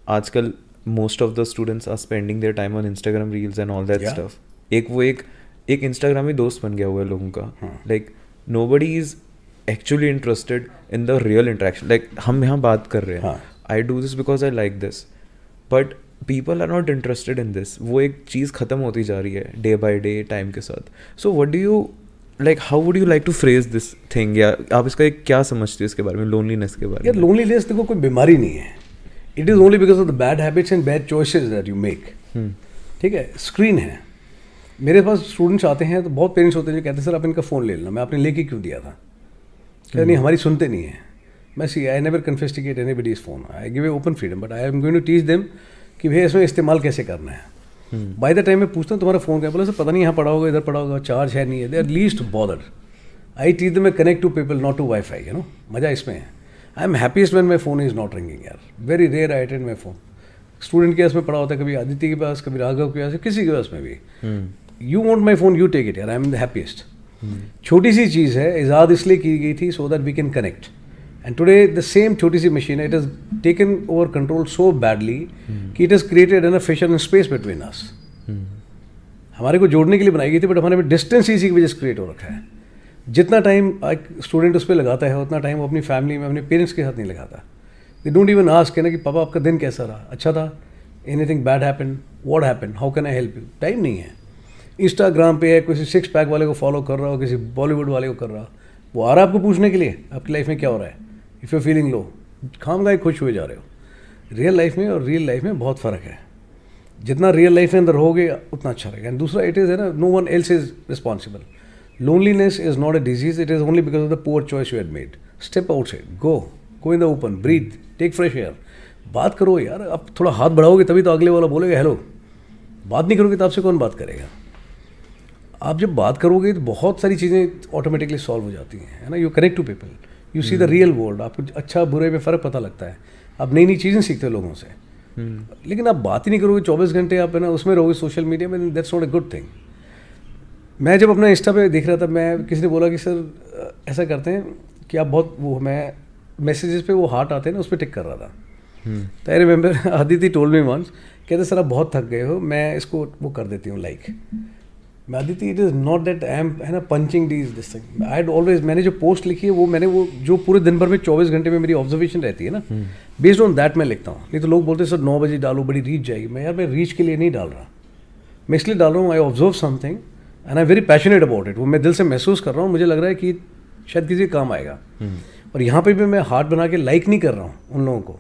आजकल most of the students are spending their time on Instagram reels and all that stuff. एक इंस्टाग्राम ही दोस्त बन गया हुआ है लोगों का। Like nobody is actually interested in the real interaction. Like हम यहाँ बात कर रहे हैं, I do this because I like this, but people are not interested in this. वो एक चीज़ ख़त्म होती जा रही है डे बाई डे टाइम के साथ। So what do you like, how would you like to phrase this thing, या आप इसका एक क्या समझते हो इसके बारे में, लोनलीनेस के बारे में? यार लोनलीनेस देखो कोई बीमारी नहीं है, it is only because of the bad habits and bad choices that you make. ठीक है, स्क्रीन है। मेरे पास स्टूडेंट्स आते हैं तो बहुत पेरेंट्स होते हैं जो कहते हैं सर आप इनका फ़ोन ले लेना, मैं आपने लेके क्यों दिया था? क्या नहीं, हमारी सुनते नहीं है। मैं see I never confiscate anybody's phone, I give a open freedom, but I am going to teach them कि भैया इसमें इस्तेमाल कैसे करना है। बाय द टाइम मैं पूछता हूँ तुम्हारा फ़ोन क्या, बोला सर पता नहीं यहाँ पड़ा होगा, इधर पड़ा होगा, चार्ज है नहीं है, they are least bothered. I teach them connect to people not to WiFi, you know. मज़ा इसमें है। I am happiest when my phone is not ringing यार। Very rare I attend my phone. Student के पास में पड़ा होता है, कभी आदित्य के पास, कभी राघव के पास, किसी के पास में भी। You want my phone, you take it यार, आई एम द हैप्पीस्ट। छोटी सी चीज़ है, ईजाद इसलिए की गई थी so that we can connect. And today the same छोटी सी मशीन है, it is taken over control so badly कि it is created an a fissure space between us. हमारे को जोड़ने के लिए बनाई गई थी, बट हमारे में डिस्टेंस इसी की वजह से क्रिएट हो रखा है। जितना टाइम एक स्टूडेंट उस पर लगाता है उतना टाइम वो अपनी फैमिली में, अपने पेरेंट्स के साथ नहीं लगाता। दे डोंट इवन आस्क है ना कि पापा आपका दिन कैसा रहा, अच्छा था, anything bad happen, what happen, how can I help you. Time नहीं है। इंस्टाग्राम पे है, किसी 6 पैक वाले को फॉलो कर रहा हो, किसी बॉलीवुड वाले को कर रहा हो, वो आ रहा है आपको पूछने के लिए आपकी लाइफ में क्या हो रहा है। इफ़ यू फीलिंग लो, खामगाए खुश हुए जा रहे हो। रियल लाइफ में और रियल लाइफ में बहुत फ़र्क है। जितना रियल लाइफ में अंदर रहोगे उतना अच्छा रहेगा। एंड दूसरा इट इज़ है ना, no one else is responsible. Loneliness is not a disease, it is only because of the poor choice you had made. Step outside, go in the open, breathe, take fresh air. बात करो यार, अब थोड़ा हाथ बढ़ाओगे तभी तो अगले वाला बोलेगा हेलो। बात नहीं करोगे तो आपसे कौन बात करेगा? आप जब बात करोगे तो बहुत सारी चीज़ें ऑटोमेटिकली सॉल्व हो जाती हैं, है ना। You connect to people, you see the real world, आपको अच्छा बुरे में फ़र्क पता लगता है, आप नई नई चीज़ें सीखते हो लोगों से। लेकिन आप बात ही नहीं करोगे 24 घंटे, आप है ना उसमें रहोगे सोशल मीडिया में, that's not a good thing. मैं जब अपना इंस्टा पे देख रहा था, मैं किसी ने बोला कि सर ऐसा करते हैं कि आप बहुत वो, मैं मैसेजेस पे वो हार्ट आते हैं ना, उस पर टिक कर रहा था। तो I remember Aditya told me once, कहते सर आप बहुत थक गए हो, मैं इसको वो कर देती हूँ लाइक। मैं Aditya it is not that I am, है ना, punching this thing. I always, मैंने जो पोस्ट लिखी है वो मैंने वो जो पूरे दिन भर में 24 घंटे में मेरी ऑब्जर्वेशन रहती है ना, बेस्ड ऑन दैट मैं लिखता हूँ। नहीं तो लोग बोलते हैं सर 9 बजे डालो बड़ी रीच जाएगी। मैं यार मैं रीच के लिए नहीं डाल रहा, मैं इसलिए डाल रहा हूँ I observe something and I very passionate about it. वो मैं दिल से महसूस कर रहा हूँ, मुझे लग रहा है कि शायद किसी काम आएगा। और यहाँ पे भी मैं हार्ट बना के लाइक नहीं कर रहा हूँ उन लोगों को,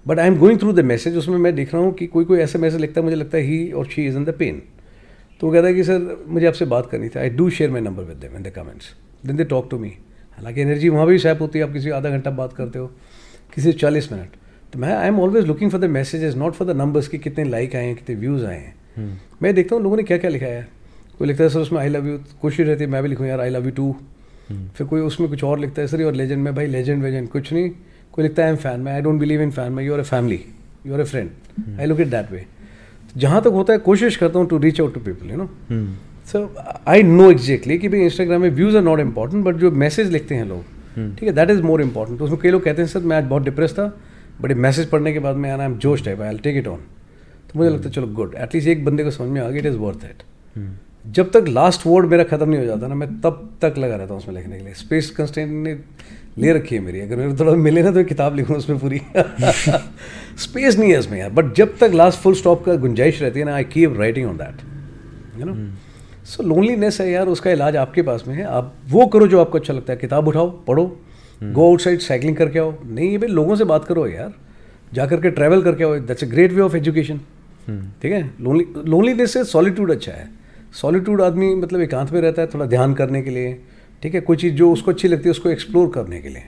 but I am going through the message. उसमें मैं देख रहा हूँ कि कोई ऐसा मैसेज लिखता है, मुझे लगता है ही और she is in the pain. तो वो कहता है कि सर मुझे आपसे बात करनी थी। I do share my number with them in the comments, then they talk to me. हालांकि एनर्जी वहाँ भी सैप होती है, आप किसी आधा घंटा बात करते हो, किसी 40 मिनट। तो मैं I am always looking for the messages, not for the numbers कि कितने लाइक आए हैं, कितने व्यूज़ आए हैं। मैं देखता हूँ लोगों ने क्या क्या लिखा है। कोई लिखता है सर उसमें आई लव यू, कोशिश रहती है मैं भी लिखूँ यार आई लव यू टू। फिर कोई उसमें कुछ और लिखता है सर और लेजेंड में, भाई लेजेंड वेजेंड कुछ नहीं। कोई लिखता है आई एम फैन, मैं I don't believe in fan, मैं you are a family, you are a friend, I look it that way. जहाँ तक होता है कोशिश करता हूँ to reach out to people, you know. So I know exactly कि भाई इंस्टाग्राम में views are not important, but जो मैसेज लिखते हैं लोग, ठीक है, दैट इज़ मोर इम्पॉर्टेंट। उसमें कई लोग कहते हैं सर मैं आज बहुत डिप्रेस था, बट मैसेज पढ़ने के बाद मैं आई एम जोश type, I will take it on. तो मुझे लगता है चलो गुड, एटलीस्ट एक बंदे को समझ में आ गया, इट इज़ वर्थ इट। जब तक लास्ट वर्ड मेरा खत्म नहीं हो जाता ना, मैं तब तक लगा रहता हूँ उसमें लिखने के लिए। स्पेस कंस्ट्रेंट ने ले रखी है मेरी, अगर मेरे थोड़ा मिले ना तो किताब लिखूँ उसमें पूरी। स्पेस नहीं है इसमें यार, बट जब तक लास्ट फुल स्टॉप का गुंजाइश रहती है ना, I keep writing on that, you know. So loneliness है यार, उसका इलाज आपके पास में है, आप वो करो जो आपको अच्छा लगता है, किताब उठाओ, पढ़ो, गो आउटसाइड, साइकिलिंग करके आओ, नहीं ये भाई लोगों से बात करो यार, जा करके ट्रैवल करके आओ, that's a great way of education. ठीक है, लोनलीनेस से सॉलिट्यूड अच्छा है, सॉलिट्यूड आदमी मतलब एकांत में रहता है थोड़ा ध्यान करने के लिए, ठीक है, कोई चीज़ जो उसको अच्छी लगती है उसको एक्सप्लोर करने के लिए।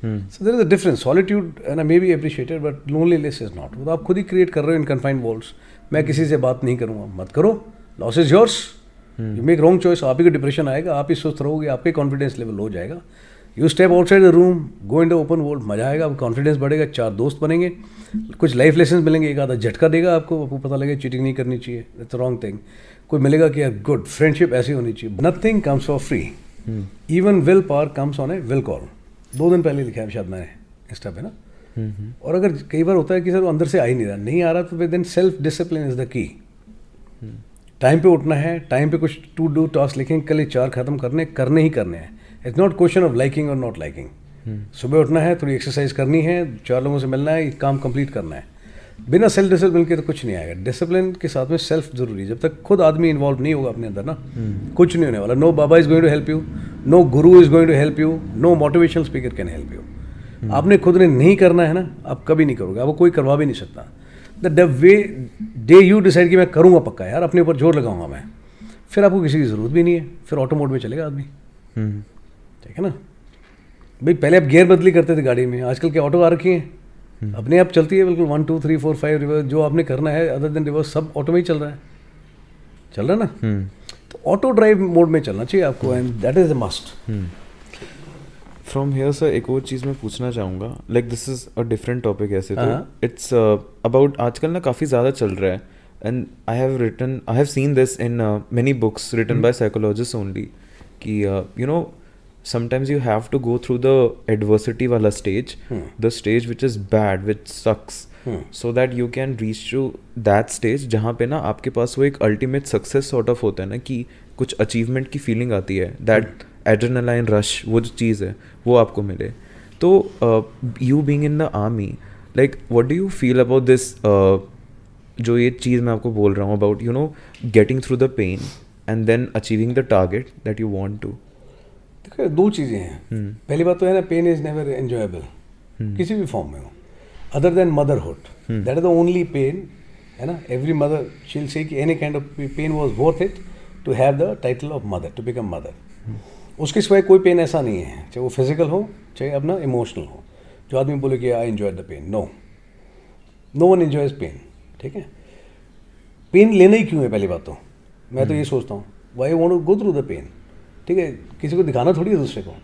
So there is a difference, solitude and may be appreciated but loneliness is not, वो तो आप खुद ही क्रिएट कर रहे हो इन कन्फाइंड वॉल्स, मैं किसी से बात नहीं करूँगा, मत करो, loss is yours, you make wrong choice, आप ही को डिप्रेशन आएगा, आप ही सुस्त रहोगे, आपके कॉन्फिडेंस लेवल लो जाएगा, you step outside the room, go in the open world, मजा आएगा, कॉन्फिडेंस बढ़ेगा, 4 दोस्त बनेंगे, कुछ लाइफ लेसन मिलेंगे, एक आधा झटका देगा आपको पता लगेगा चीटिंग नहीं करनी चाहिए, दैट्स रॉन्ग थिंग, कोई मिलेगा कि यार गुड फ्रेंडशिप ऐसी होनी चाहिए, nothing comes for free, even will power comes on A will call, 2 दिन पहले लिखा है शायद मैंने इंस्टा पे ना। और अगर कई बार होता है कि सर वो अंदर से आ ही नहीं आ रहा तो then self discipline is the key, time पे उठना है, टाइम पे कुछ टू डू टास्क लिखेंगे, कल 4 खत्म करने ही करने हैं, it's not question of liking और नॉट लाइकिंग, सुबह उठना है, थोड़ी एक्सरसाइज करनी है, 4 लोगों से मिलना है, काम कंप्लीट करना है, बिना सेल्फ डिसिप्लिन के तो कुछ नहीं आएगा, डिसिप्लिन के साथ में सेल्फ जरूरी है, जब तक खुद आदमी इन्वॉल्व नहीं होगा अपने अंदर ना कुछ नहीं होने वाला, no baba is going to help you, no guru is going to help you, no motivational speaker can help you, आपने खुद ने नहीं करना है ना, आप कभी नहीं करोगे, आपको कोई करवा भी नहीं सकता, the way day you decide कि मैं करूँगा पक्का यार, अपने ऊपर जोर लगाऊंगा मैं, फिर आपको किसी की ज़रूरत भी नहीं है, फिर ऑटो मोड में चलेगा आदमी, ठीक है ना भाई, पहले आप गियर बदली करते थे गाड़ी में, आजकल के ऑटो आ रखी हैं, अपने आप चलती है बिल्कुल, 1 2 3 4 5 रिवर्स, जो आपने करना है अदर देन रिवर्स सब ऑटो में ही चल रहा है ना, तो ऑटो ड्राइव मोड में चलना चाहिए आपको, and that is the must. From here sir एक और चीज़ मैं पूछना चाहूँगा, like this is a different topic ऐसे तो इट्स अबाउट आजकल ना काफ़ी ज़्यादा चल रहा है, and I have seen this in many books written by psychologist only कि you know sometimes you have to go through the adversity wala stage, the stage which is bad, which sucks, so that you can reach to that stage जहाँ पे ना आपके पास वो एक ultimate success sort of होता है ना, कि कुछ achievement की feeling आती है, that adrenaline rush, वो जो चीज़ है वो आपको मिले। तो you being in the army, like what do you feel about this जो ये चीज़ मैं आपको बोल रहा हूँ about you know getting through the pain and then achieving the target that you want to? 2 चीज़ें हैं, पहली बात तो है ना, पेन इज नेवर एंजॉयबल किसी भी फॉर्म में हो, other than motherhood, that is the only pain, है ना, every mother she will say कि any kind of pain was worth it to have the title of mother, to become mother, उसके सिवाय कोई पेन ऐसा नहीं है, चाहे वो फिजिकल हो चाहे अपना इमोशनल हो, जो आदमी बोले कि I enjoy the pain, no one enjoys pain, ठीक है, पेन लेना ही क्यों है, पहली बात तो मैं तो ये सोचता हूँ, why want to go through the pain, ठीक है, किसी को दिखाना थोड़ी है दूसरे को,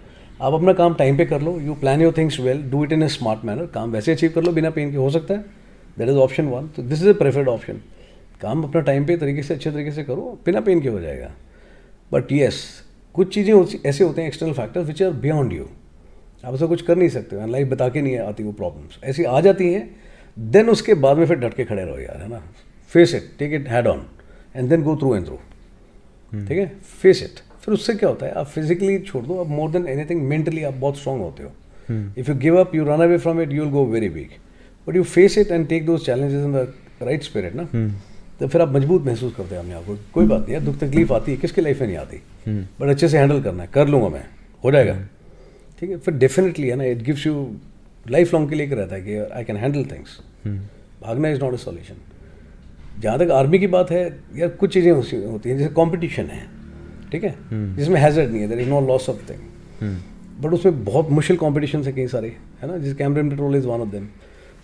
आप अपना काम टाइम पे कर लो, you plan your things well, do it in a smart manner, काम वैसे अचीव कर लो बिना पेन के, हो सकता है, दैट इज ऑप्शन 1, तो this is a preferred option, काम अपना टाइम पे तरीके से अच्छे तरीके से करो, बिना पेन के हो जाएगा। बट येस, कुछ चीज़ें ऐसे होते हैं external factors which are beyond you, आप ऐसा कुछ कर नहीं सकते, लाइफ बता के नहीं आती वो प्रॉब्लम्स, ऐसी आ जाती हैं, देन उसके बाद में फिर डट के खड़े रहो यार, है ना, face it, take it head on and then go through and through, ठीक है, फेस इट, फिर उससे क्या होता है, आप फिजिकली छोड़ दो, आप मोर देन एनीथिंग मेंटली आप बहुत स्ट्रांग होते हो, if you give up, you run away from it, you will go very weak, but you face it and take those challenges in the right spirit ना, तो फिर आप मजबूत महसूस करते हैं अपने आप को, कोई बात नहीं है, दुख तकलीफ आती है, किसकी लाइफ में नहीं आती, बट अच्छे से हैंडल करना है, कर लूँगा मैं, हो जाएगा, ठीक है, फिर डेफिनेटली है ना, it gives you life long के लिए रहता है कि आई कैन हैंडल थिंग्स, भागना इज़ नॉट अ सॉल्यूशन। जहाँ तक आर्मी की बात है यार, कुछ चीज़ें होती हैं, जैसे कॉम्पिटिशन है, ठीक है, जिसमें हैजर्ड नहीं है, there is no loss of thing, but उसमें बहुत मुश्किल कॉम्पिटिशन है कई सारे, है ना, जिस Cambrian Patrol is one of them,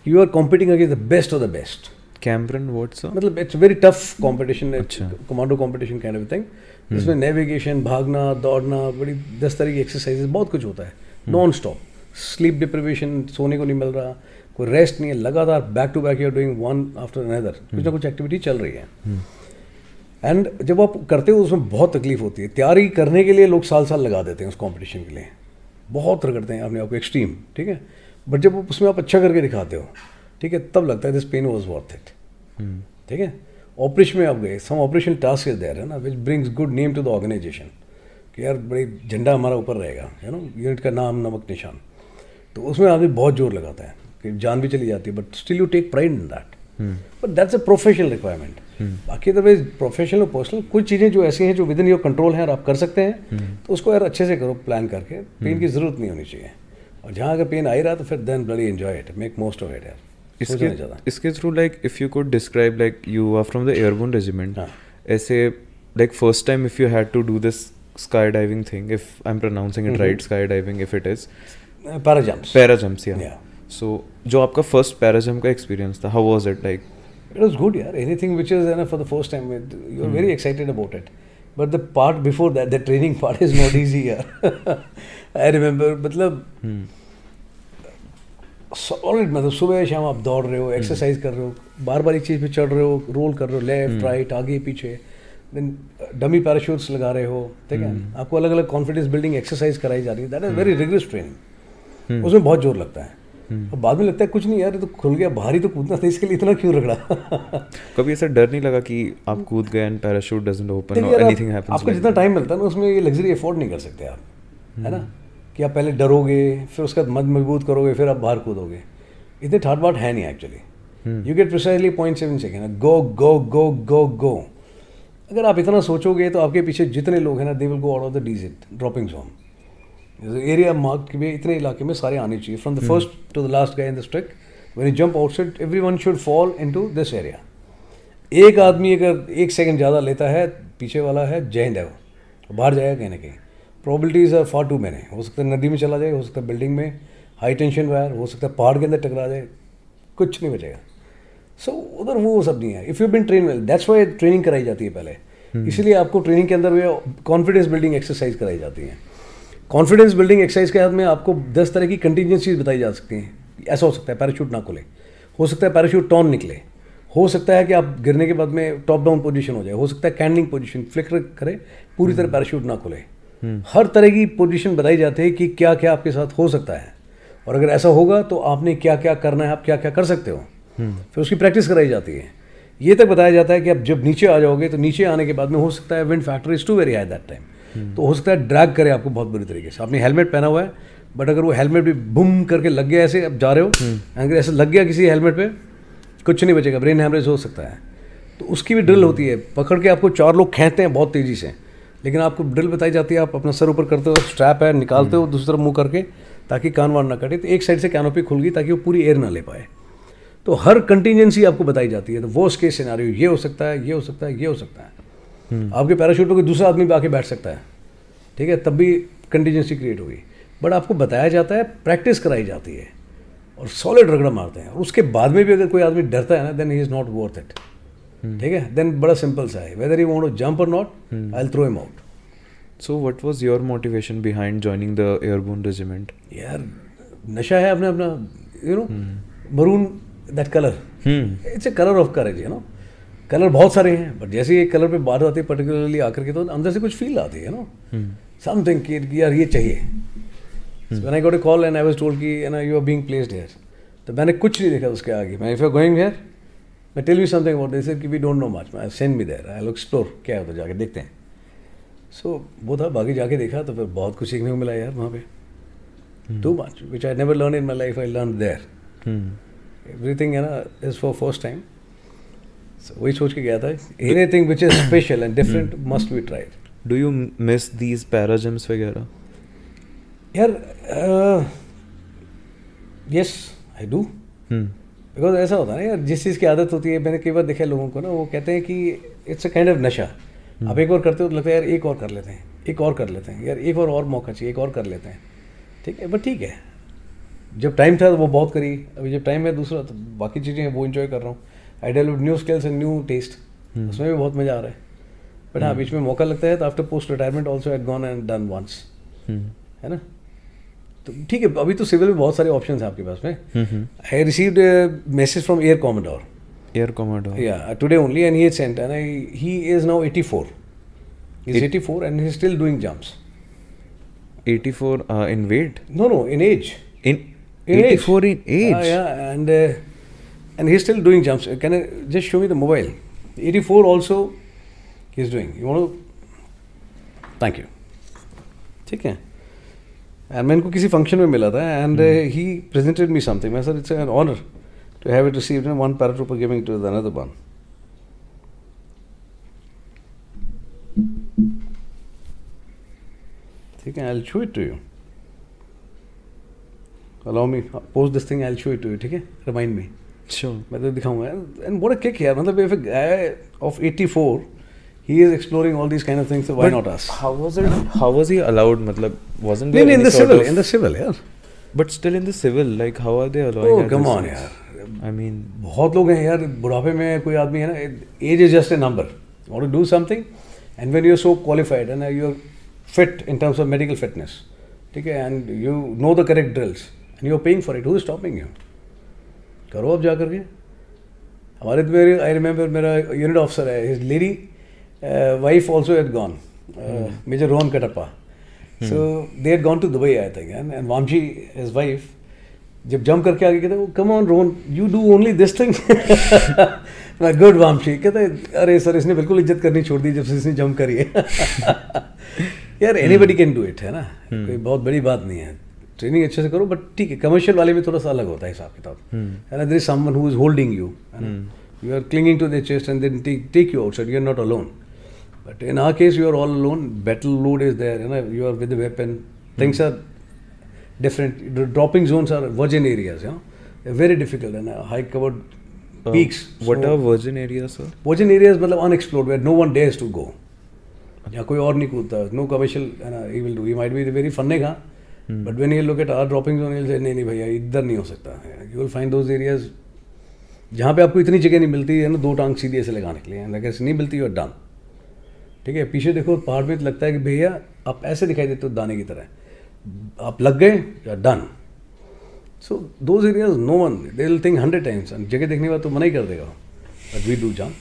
you are competing against the best of the best, Cambrian what's मतलब it's very tough competition, commando competition kind of thing, जिसमें नेविगेशन, भागना, दौड़ना, बड़ी 10 तरह की एक्सरसाइजेज, बहुत कुछ होता है, नॉन स्टॉप, स्लीप डिप्रिवेशन, सोने को नहीं मिल रहा, कोई रेस्ट नहीं है, लगातार back to back you are doing one after another, कुछ ना कुछ एक्टिविटी चल रही है, एंड जब आप करते हो उसमें बहुत तकलीफ होती है, तैयारी करने के लिए लोग साल लगा देते हैं उस कंपटीशन के लिए, बहुत रगड़ते हैं अपने आप को एक्सट्रीम, ठीक है, बट जब उसमें आप अच्छा करके दिखाते हो, ठीक है, तब लगता है this pain was worth it, ठीक है। ऑपरेशन में आप गए, some operation task is there, है ना, which brings good name to the organisation, कि यार बड़ी झंडा हमारा ऊपर रहेगा, है ना, यूनिट का नाम, नमक निशान, तो उसमें आदमी बहुत जोर लगाता है कि जान भी चली जाती है, but still you take pride in that, but that's a professional requirement. बाकी अदरवाइज प्रोफेशनल और पर्सनल कुछ चीज़ें जो ऐसी हैं जो विद इन योर कंट्रोल हैं और आप कर सकते हैं, तो उसको यार अच्छे से करो प्लान करके. पेन की ज़रूरत नहीं होनी चाहिए, और जहाँ अगर पेन आ ही रहा तो फिर then bloody enjoy it, make most of it यार. इसके through like if you could describe like you are from the airborne regiment, ऐसे like first time if you had to do this skydiving thing, if I'm pronouncing it right, skydiving if it is parajumps yeah. So जो आपका first parajump का experience था, how was it like? It was good यार. Anything which is for the first time you're very excited about it, but the part before that, the training part is not easy यार. I remember मतलब solid, मतलब सुबह शाम आप दौड़ रहे हो, एक्सरसाइज कर रहे हो, बार बार एक चीज़ पे चढ़ रहे हो, रोल कर रहे हो, लेफ्ट राइट आगे पीछे, देन डमी पैराशूट्स लगा रहे हो, ठीक है. आपको अलग अलग कॉन्फिडेंस बिल्डिंग एक्सरसाइज कराई जा रही है. That is very rigorous training. उसमें बहुत जोर लगता है. और बाद में लगता है कुछ नहीं यार, ये तो खुल गया, बाहर ही तो कूदना था, इसके लिए इतना क्यों रगड़ा. कभी ऐसा डर नहीं लगा कि आप कूद गए एंड पैराशूट डजंट ओपन और एनीथिंग हैपेंस? आपको जितना टाइम मिलता है ना उसमें ये लग्जरी अफोर्ड नहीं कर सकते आप, है ना, कि आप पहले डरोगे, फिर उसका मजबूत करोगे, फिर आप बाहर कूदोगे. इतने ठाट बाट है नहीं actually. You get precisely 0.7 second, go go go go go. अगर आप इतना सोचोगे तो आपके पीछे जितने लोग हैं ना, they will go out of the digit dropping zone. Area mark के भी इतने इलाके में सारे आने चाहिए, from the first to the last guy in the stick. When you jump outside everyone should fall into this area. एक आदमी अगर 1 सेकंड ज़्यादा लेता है, पीछे वाला है जय हिंद है, वो बाहर जाएगा कहीं ना कहीं. Probabilities are far too many. हो सकता है नदी में चला जाए, हो सकता है बिल्डिंग में हाई टेंशन वायर, हो सकता है पहाड़ के अंदर टकरा जाए, कुछ नहीं बचेगा. सो उधर वो सब नहीं है. If you been train well, that's why training कराई जाती है पहले. इसीलिए आपको ट्रेनिंग के अंदर में कॉन्फिडेंस बिल्डिंग एक्सरसाइज कराई जाती है. कॉन्फिडेंस बिल्डिंग एक्सरसाइज के हाथ में आपको 10 तरह की कंटीजेंसीज बताई जा सकती हैं. ऐसा हो सकता है पैराशूट ना खुले, हो सकता है पैराशूट टॉर्न निकले, हो सकता है कि आप गिरने के बाद में टॉप डाउन पोजीशन हो जाए, हो सकता है कैंडलिंग पोजीशन फ्लिकर करे, पूरी तरह पैराशूट ना खुले. हर तरह की पोजीशन बताई जाती है कि क्या क्या आपके साथ हो सकता है, और अगर ऐसा होगा तो आपने क्या क्या करना है, आप क्या क्या कर सकते हो. फिर उसकी प्रैक्टिस कराई जाती है. ये तक बताया जाता है कि आप जब नीचे आ जाओगे तो नीचे आने के बाद में हो सकता है wind factor is too very high that time, तो हो सकता है ड्रैग करे आपको बहुत बुरी तरीके से. आपने हेलमेट पहना हुआ है, बट अगर वो हेलमेट भी बुम करके लग गया, ऐसे आप जा रहे हो, अगर ऐसे लग गया किसी हेलमेट पे, कुछ नहीं बचेगा, ब्रेन हैमरेज हो सकता है. तो उसकी भी ड्रिल होती है. पकड़ के आपको 4 लोग खींचते हैं बहुत तेज़ी से, लेकिन आपको ड्रिल बताई जाती है. आप अपना सर ऊपर करते हो, स्ट्रैप है निकालते हो दूसरी तरफ मुँह करके, ताकि कान वान ना कटे. तो एक साइड से कैनोपी खुल गई ताकि वो पूरी एयर ना ले पाए. तो हर कंटीजेंसी आपको बताई जाती है. तो वर्स्ट केस सिनेरियो ये हो सकता है, ये हो सकता है, ये हो सकता है. आपके पैराशूट पे कोई दूसरा आदमी भी आके बैठ सकता है, ठीक है, तब भी कंटीजेंसी क्रिएट होगी. बट आपको बताया जाता है, प्रैक्टिस कराई जाती है, और सॉलिड रगड़ा मारते हैं. और उसके बाद में भी अगर कोई आदमी डरता है ना, then he is not worth it. ठीक है, देन बड़ा सिंपल सा है, whether you want to jump और not, I will throw him out. So what was your motivation behind joining the airborne regiment? यार नशा है अपना अपना, you know, maroon that colour, it's a colour of courage, you know. Colour बहुत सारे हैं, but जैसे ये कलर पे बात आती है पर्टिकुलरली आकर के, तो अंदर से कुछ फील आती है, नो, समथिंग कि यार ये चाहिए. When I got a call and I was told कि ना you are being placed here, तो मैंने कुछ नहीं देखा उसके आगे. मैं if you are going here, मैं tell you something about this कि वी डोंट नो मच, मैं send me there, I will explore, क्या है तो जाके देखते हैं. सो वो था, बाकी जाके देखा तो फिर बहुत कुछ सीखने को मिला यार वहाँ पे. Too much which I never learn in my life, I learn there. Everything है ना इज फॉर फर्स्ट टाइम. वही सोच के गया था, anything which is special and different must be tried. Do you miss these para jumps वगैरह? यार yes I do, because ऐसा होता है ना यार, जिस चीज़ की आदत होती है, मैंने कई बार देखा लोगों को ना, वो कहते हैं कि इट्स अ काइंड ऑफ नशा. आप एक और करते हो तो लगता है यार एक और कर लेते हैं, एक और कर लेते हैं, यार एक और मौका चाहिए, एक और कर लेते हैं. ठीक है, बट ठीक है, जब टाइम था तो वो बहुत करी, अभी जब टाइम है दूसरा, तो बाकी चीज़ें हैं वो इन्जॉय कर रहा हूँ. I develop new skills and new taste, उसमें भी बहुत मज़ा आ रहा है. बट हाँ, बीच में मौका लगता है, तो after post retirement also had gone and done once, है ना. तो ठीक है, अभी तो सिविल में बहुत सारे ऑप्शन हैं आपके पास में. I received message from air commodore. Yeah, today only, and he had sent, and he is now 84. He's 84 and he's still doing jumps. 84 in weight? No, in age. In 84 in age? Yeah, and he's still doing jumps. Can I just show me the mobile? 84 also he's doing. You want to? Thank you. ठीक है. And मैं इनको किसी function में मिला था, and he presented me something. मैं sir, it's an honor. to have it received, and one paratrooper giving to the another one. ठीक है, I'll show it to you. Allow me, post this thing, I'll show it to you, ठीक है? Remind me. Sure. मैं तो दिखाऊंगा. And what a kick यार, मतलब if a guy of 84 he is exploring all these kind of things, so why not us? How was he allowed? मतलब wasn't there in the civil यार. But still in the civil, like how are they allowing? Oh come on यार. I mean, बहुत लोग हैं यार, बुढ़ापे में कोई आदमी है ना, age is just a number. You want to do something, and when you are so qualified and you are fit in terms of medical fitness, ठीक है, and you know the correct drills, and you are paying for it, who is stopping you? करो अब जा करके. हमारे तो मेरे, I remember मेरा unit officer है, his lady wife also had gone, Major Rohan Katappa. So they had gone to Dubai, I think, and Vamshi, his wife, जब जंप करके आगे कहते, come on Rohan, you do only this thing. मैं good Vamshi, कहते अरे sir इसने बिल्कुल इज्जत करनी छोड़ दी जब से इसने जंप करी है. यार anybody can do it, है ना, कोई बहुत बड़ी बात नहीं है. ट्रेनिंग अच्छे से करो, बट ठीक है, कमर्शियल वाले में थोड़ा सा अलग होता है हिसाब किताब, है ना. There is someone who is holding you, है ना, you are clinging to their chest and then take you outside, you are not alone. But in our case you are all alone, battle load is there, है ना, you are with the weapon, things are different. Dropping zones are virgin areas, you know, very difficult, है ना, high covered peaks. What are virgin areas sir? Virgin areas मतलब unexplored, where no one dares to go, या कोई और नहीं कूदता, no commercial, है ना. He will do, he might be very फन्ने का, but when you look at our dropping zone, you will say नहीं भैया इधर नहीं हो सकता. You will find those areas जहाँ पे आपको इतनी जगह नहीं मिलती है ना, दो टांग सीधी ऐसे लगाने के लिए, अगर नहीं मिलती यू आर डन. ठीक है, पीछे देखो पहाड़ पे, तो लगता है कि भैया आप ऐसे दिखाई देते हो दाने की तरह, आप लग गए you are done. So those areas no one, they will think 100 times, जगह देखने के बाद तो मना ही कर देगा, बट वी डू जान,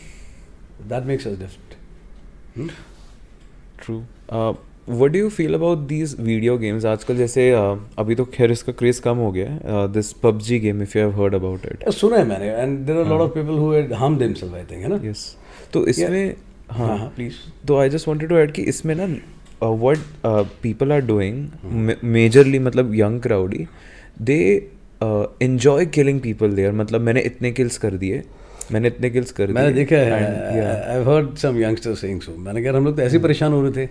that makes us different. True. What do you feel about these video games? आजकल जैसे अभी तो खैर इसका क्रेज कम हो गया है, this PUBG game, if you have heard about it. सुना है मैंने, and there are a lot of people who had harmed themselves, I think, है ना. Yes. तो इसमें हाँ प्लीज. तो I just wanted to add कि इसमें ना what people are doing majorly, मतलब young crowd he, they enjoy killing people there. मतलब मैंने इतने kills कर दिए, मैंने देखा है. I've heard some youngsters saying so. मैंने कहा हम लोग तो ऐसे परेशान हो रहे थे,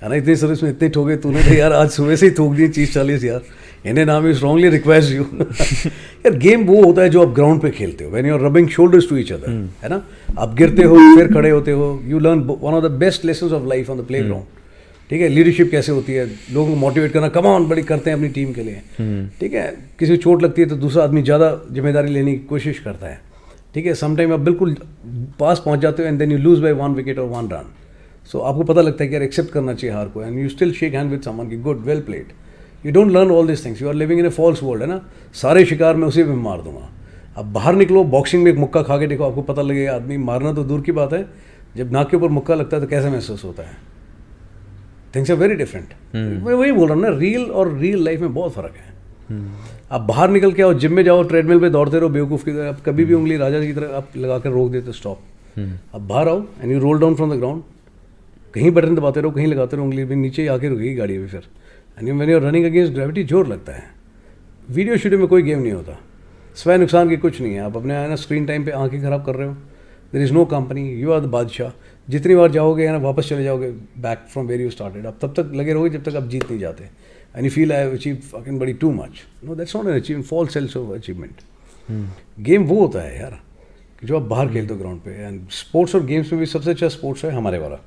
है ना, इतनी सर्विस में इतने ठोके, तूने तो यार आज सुबह से ही ठोक दिए 30-40 यार. इन्हें नाम ही स्ट्रांगली रिक्वेस्ट यू. यार गेम वो होता है जो आप ग्राउंड पे खेलते हो, when you are rubbing shoulders to each other, है ना. आप गिरते हो फिर खड़े होते हो, you learn one of the best lessons of life on the playground. ठीक है, लीडरशिप कैसे होती है, लोगों को मोटिवेट करना, कम ऑन बड़ी करते हैं अपनी टीम के लिए. ठीक है, किसी को चोट लगती है तो दूसरा आदमी ज़्यादा जिम्मेदारी लेने की कोशिश करता है. ठीक है, समटाइम आप बिल्कुल पास पहुंच जाते हो and then you lose by 1 wicket और 1 रन. सो आपको पता लगता है कि यार एक्सेप्ट करना चाहिए हार को, and you still shake hand with someone की good well played. You don't learn all this things, you are living in a false world, है ना. सारे शिकार मैं उसी में मार दूंगा. अब बाहर निकलो, बॉक्सिंग में एक मुक्का खा के देखो, आपको पता लगेगा. आदमी मारना तो दूर की बात है, जब नाक के ऊपर मुक्का लगता है तो कैसे महसूस होता है. Things are very different. मैं वही बोल रहा हूँ ना, रियल और रियल लाइफ में बहुत फ़र्क है. आप बाहर निकल के आओ, जिम में जाओ, ट्रेडमिल पे दौड़ते रहो बेवकूफ़ की तरह, आप कभी भी उंगली राजा की तरह आप लगा कर रोक देते, स्टॉप. अब बाहर आओ and you roll down from the ground, कहीं बटन दबाते रहो, कहीं लगाते रहो उंगली, भी नीचे आके रुकेगी गाड़ी भी फिर. And when you are running against gravity जोर लगता है. वीडियो शूटिंग में कोई गेम नहीं होता, स्वयं नुकसान की कुछ नहीं है. आप अपने ना स्क्रीन टाइम पे आंखें खराब कर रहे हो. There is no company, you are the बादशाह. जितनी बार जाओगे ना वापस चले जाओगे back from where you started. आप तब तक लगे रहोगे जब तक आप जीत नहीं जाते. And you feel I have achieve fucking बड़ी too much. No, that's not an achievement, false sense of achievement. Game वो होता है यार कि जो आप बाहर खेलते हो ग्राउंड पे. एंड स्पोर्ट्स और गेम्स में भी सबसे अच्छा स्पोर्ट्स है हमारे वाला,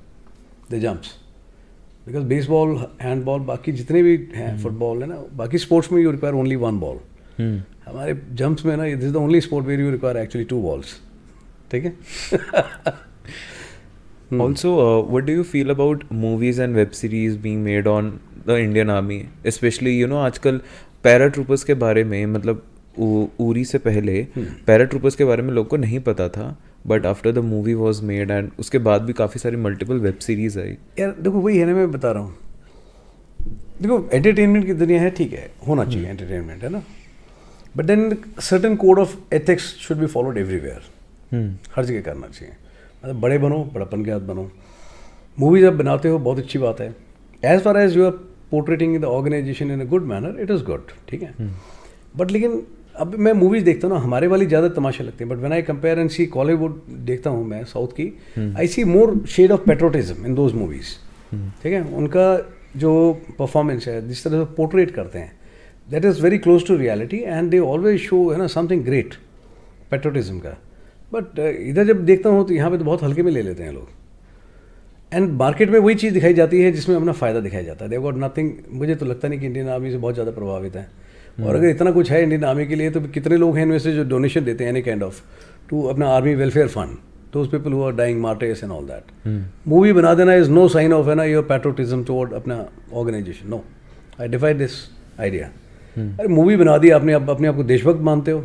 the jumps. Because baseball, handball, बाकी जितने भी हैं, फुटबॉल, है ना, बाकी स्पोर्ट्स में यू रिक्वायर ओनली 1 बॉल. हमारे जंप्स में ना, this is the only sport where you require actually 2 balls. ठीक है. Also, what do you feel about movies and web series being made on the Indian Army, especially आजकल paratroopers के बारे में, मतलब उरी से पहले पैराट्रूपर्स के बारे में लोग को नहीं पता था, but after the movie was made and उसके बाद भी काफ़ी सारी मल्टीपल वेब सीरीज आई. यार देखो वही है ना, मैं बता रहा हूँ, देखो एंटरटेनमेंट की दुनिया है, ठीक है, होना चाहिए एंटरटेनमेंट, है ना, but then certain code of ethics should be followed everywhere. हर जगह करना चाहिए. मतलब बड़े बनो, बड़प्पन के हाथ बनो. मूवीज आप बनाते हो बहुत अच्छी बात है. As far as you are portraying the organisation in a good manner, it is good, ठीक है. बट लेकिन अब मैं मूवीज़ देखता हूँ ना, हमारे वाली ज़्यादा तमाशा लगते हैं, but when I compare and see Kollywood देखता हूँ मैं साउथ की, I see more shade of patriotism in those movies. ठीक है, उनका जो परफॉर्मेंस है, जिस तरह से पोर्ट्रेट करते हैं, that is very close to reality and they always show है ना समथिंग ग्रेट पेट्रोटिज्म का। बट इधर जब देखता हूँ तो यहाँ पे तो बहुत हल्के में ले लेते हैं लोग, एंड मार्केट में वही चीज़ दिखाई जाती है जिसमें अपना फ़ायदा दिखाया जाता है। They got nothing. मुझे तो लगता नहीं कि इंडियन आर्मी से बहुत ज़्यादा प्रभावित है, और अगर इतना कुछ है इंडियन आर्मी के लिए तो कितने लोग हैं इनमें से जो डोनेशन देते हैं एनी काइंड ऑफ टू अपना army welfare fund, those people who are dying martyrs and all that. Movie बना देना इज़ नो साइन ऑफ है ना योर पैट्रोटिज्म टुवर्ड अपना organisation. No, I defy this idea. अरे movie बना दी आपने, आप अपने आप को देशभक्त मानते हो,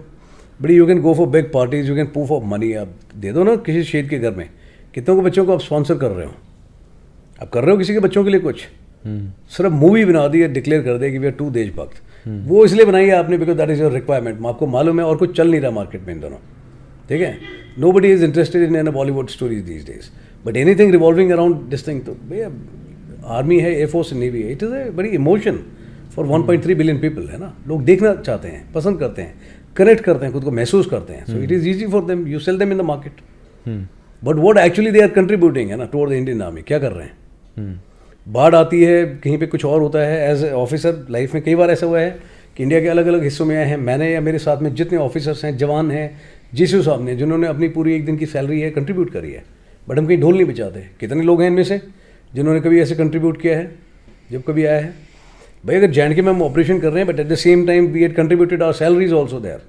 बड़ी you can go for big parties, you can poof off money, आप दे दो ना किसी शेड के घर में। कितनों को बच्चों को आप स्पॉन्सर कर रहे हो, आप कर रहे हो किसी के बच्चों के लिए कुछ? सिर्फ मूवी बना दी है, डिक्लेयर कर दे कि वी आर टू देशभक्त। वो इसलिए बनाई है आपने because that is your requirement. आपको मालूम है और कुछ चल नहीं रहा मार्केट में इन दोनों। ठीक है, nobody is interested in an Bollywood stories these days, but anything revolving around this thing. तो भैया आर्मी है, एयरफोर्स, नेवी है, इट इज़ ए बड़ी इमोशन फॉर 1.3 बिलियन पीपल है ना। लोग देखना चाहते हैं, पसंद करते हैं, कनेक्ट करते हैं, खुद को महसूस करते हैं। So it is easy for them, you sell them in the market, but what actually they are contributing है ना टुवर्ड द इंडियन आर्मी, क्या कर रहे हैं? बाढ़ आती है, कहीं पे कुछ और होता है। एज ए ऑफिसर लाइफ में कई बार ऐसा हुआ है कि इंडिया के अलग अलग हिस्सों में आए हैं, मैंने या मेरे साथ में जितने ऑफिसर्स हैं, जवान हैं, जीसीओ साहब ने, जिन्होंने अपनी पूरी एक दिन की सैलरी है कंट्रीब्यूट करी है, बट हम कहीं ढोल नहीं बचाते। कितने लोग हैं इनमें से जिन्होंने कभी ऐसे कंट्रीब्यूट किया है जब कभी आया है? भाई अगर JNK में हम ऑपरेशन कर रहे हैं, but at the same time we had contributed our salaries also there